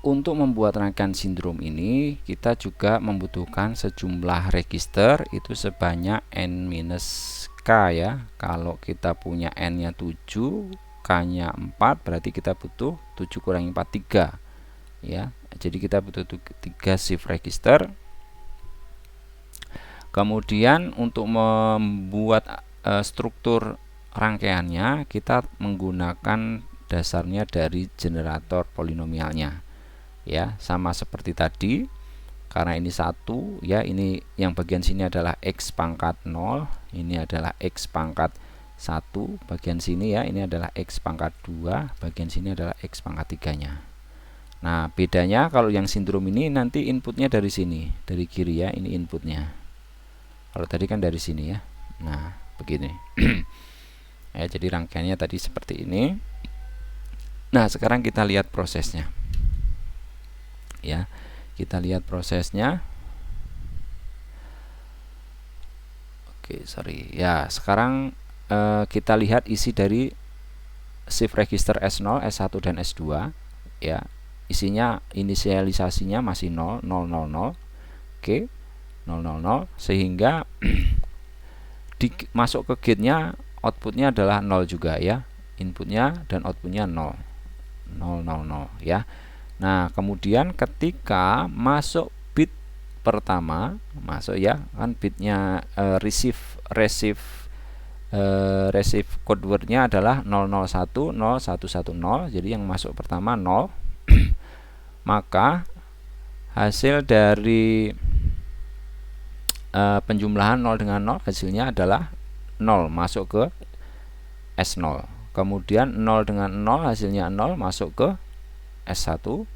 untuk membuat rangkaian sindrom ini kita juga membutuhkan sejumlah register itu sebanyak n-k ya. Kalau kita punya n-nya 7, k-nya 4, berarti kita butuh 7 kurangi 4 3 ya. Jadi kita butuh 3 shift register. Kemudian untuk membuat struktur rangkaiannya kita menggunakan dasarnya dari generator polinomialnya. Ya, sama seperti tadi, karena ini 1 ya, ini yang bagian sini adalah X pangkat 0, ini adalah X pangkat 1 bagian sini ya, ini adalah X pangkat 2, bagian sini adalah X pangkat 3-nya. Nah, bedanya kalau yang sindrom ini nanti inputnya dari sini, dari kiri ya, ini inputnya. Kalau tadi kan dari sini ya. Nah, begini. Ya, jadi rangkaiannya tadi seperti ini. Nah, sekarang kita lihat prosesnya. Ya, kita lihat prosesnya. Oke, sorry ya. Sekarang kita lihat isi dari shift register S0, S1 dan S2 ya. Isinya inisialisasinya masih 0 0 0 0. Oke, 0 0 0 sehingga masuk ke gate-nya outputnya adalah 0 juga ya. Inputnya dan outputnya 0 0 0 0 ya. Nah, kemudian ketika masuk bit pertama, masuk ya, kan bitnya receive code wordnya adalah 001 0110. Jadi yang masuk pertama 0. Maka hasil dari penjumlahan 0 dengan 0 hasilnya adalah 0 masuk ke S0. Kemudian 0 dengan 0 hasilnya 0 masuk ke S1,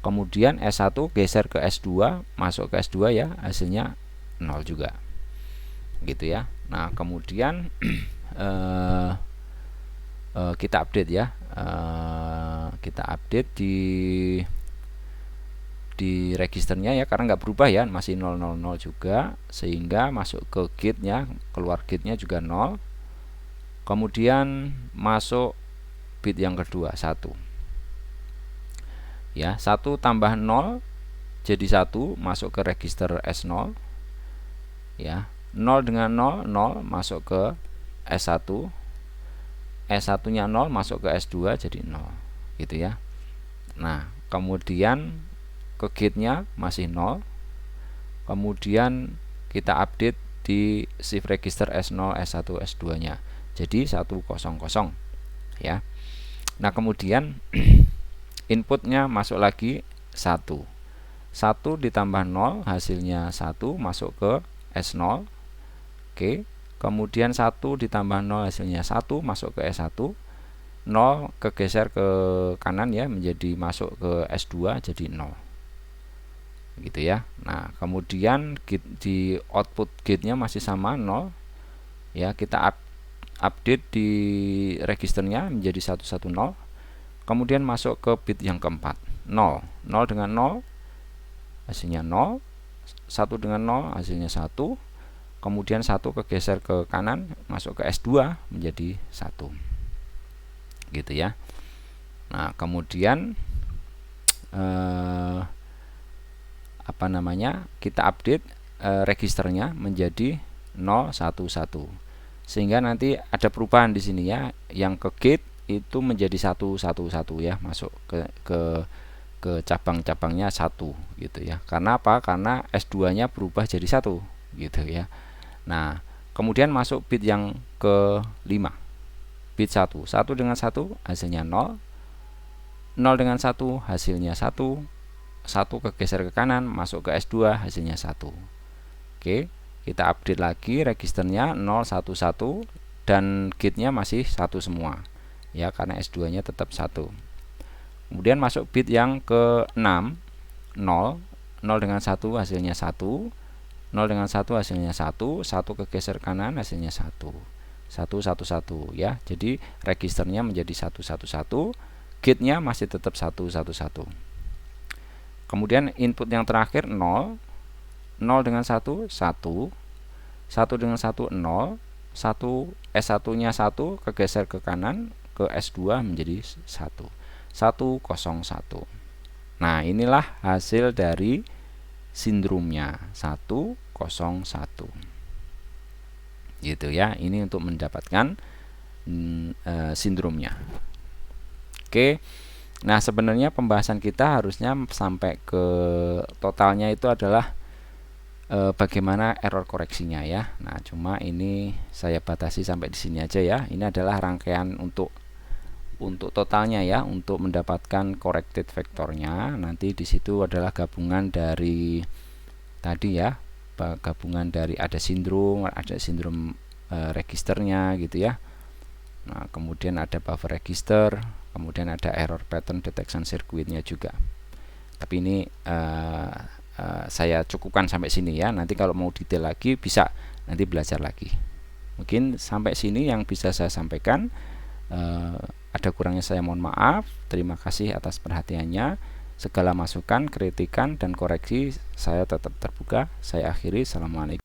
kemudian S1 geser ke S2, masuk ke S2 ya, hasilnya 0 juga. Gitu ya. Nah, kemudian kita update ya. Kita update di registernya ya, karena nggak berubah ya, masih 000 juga, sehingga masuk ke gate-nya, keluar gate-nya juga 0. Kemudian masuk bit yang kedua 1. Ya, 1 tambah 0 jadi 1 masuk ke register S0 ya. 0 dengan 0 0 masuk ke S1, S1 nya 0 masuk ke S2 jadi 0 gitu ya. Nah, kemudian ke gate nya masih 0, kemudian kita update di shift register S0 S1 S2 nya jadi 100 ya. Nah, kemudian inputnya masuk lagi 1 ditambah 0 hasilnya 1 masuk ke S0. Oke, kemudian 1 ditambah 0 hasilnya 1 masuk ke S1, 0 kegeser ke kanan ya, menjadi masuk ke S2 jadi 0 gitu ya. Nah, kemudian di output gate-nya masih sama 0 ya, kita update di registernya menjadi 110. kemudian masuk ke bit yang keempat, 0 dengan 0 hasilnya 0, 1 dengan 0 hasilnya 1, kemudian 1 kegeser ke kanan masuk ke S2 menjadi 1, gitu ya. Nah kemudian kita update registernya menjadi 011, sehingga nanti ada perubahan di sini ya, yang ke gate itu menjadi 111 ya, masuk ke cabang-cabangnya 1 gitu ya. Karena apa? Karena S2 nya berubah jadi 1 gitu ya. Nah kemudian masuk bit yang ke 5, bit 1 dengan 1 hasilnya 0, 0 dengan 1 hasilnya 1, 1 kegeser ke kanan masuk ke S2 hasilnya 1. Oke, kita update lagi registernya 011 dan gate-nya masih 1 semua ya, karena S2 nya tetap 1. Kemudian masuk bit yang ke 6, 0 dengan 1 hasilnya 1, 0 dengan 1 hasilnya 1, 1 kegeser kanan hasilnya 1, 111 ya. Jadi registernya menjadi 111, gate-nya masih tetap 111. Kemudian input yang terakhir 0, 0 dengan 1, 1, 1 dengan 1, 0, 1 S1 nya 1 kegeser ke kanan ke S2 menjadi 1, 101. Nah inilah hasil dari sindromnya 101 gitu ya. Ini untuk mendapatkan sindromnya. Oke. Nah sebenarnya pembahasan kita harusnya sampai ke totalnya itu adalah bagaimana error koreksinya ya. Nah cuma ini saya batasi sampai di sini aja ya. Ini adalah rangkaian untuk totalnya ya, untuk mendapatkan corrected vektornya. Nanti di situ adalah gabungan dari tadi ya, gabungan dari ada sindrom registernya gitu ya. Nah kemudian ada buffer register, kemudian ada error pattern detection circuitnya juga. Tapi ini saya cukupkan sampai sini ya. Nanti kalau mau detail lagi bisa nanti belajar lagi. Mungkin sampai sini yang bisa saya sampaikan. Ada kurangnya saya mohon maaf. Terima kasih atas perhatiannya. Segala masukan, kritikan, dan koreksi saya tetap terbuka. Saya akhiri. Assalamualaikum.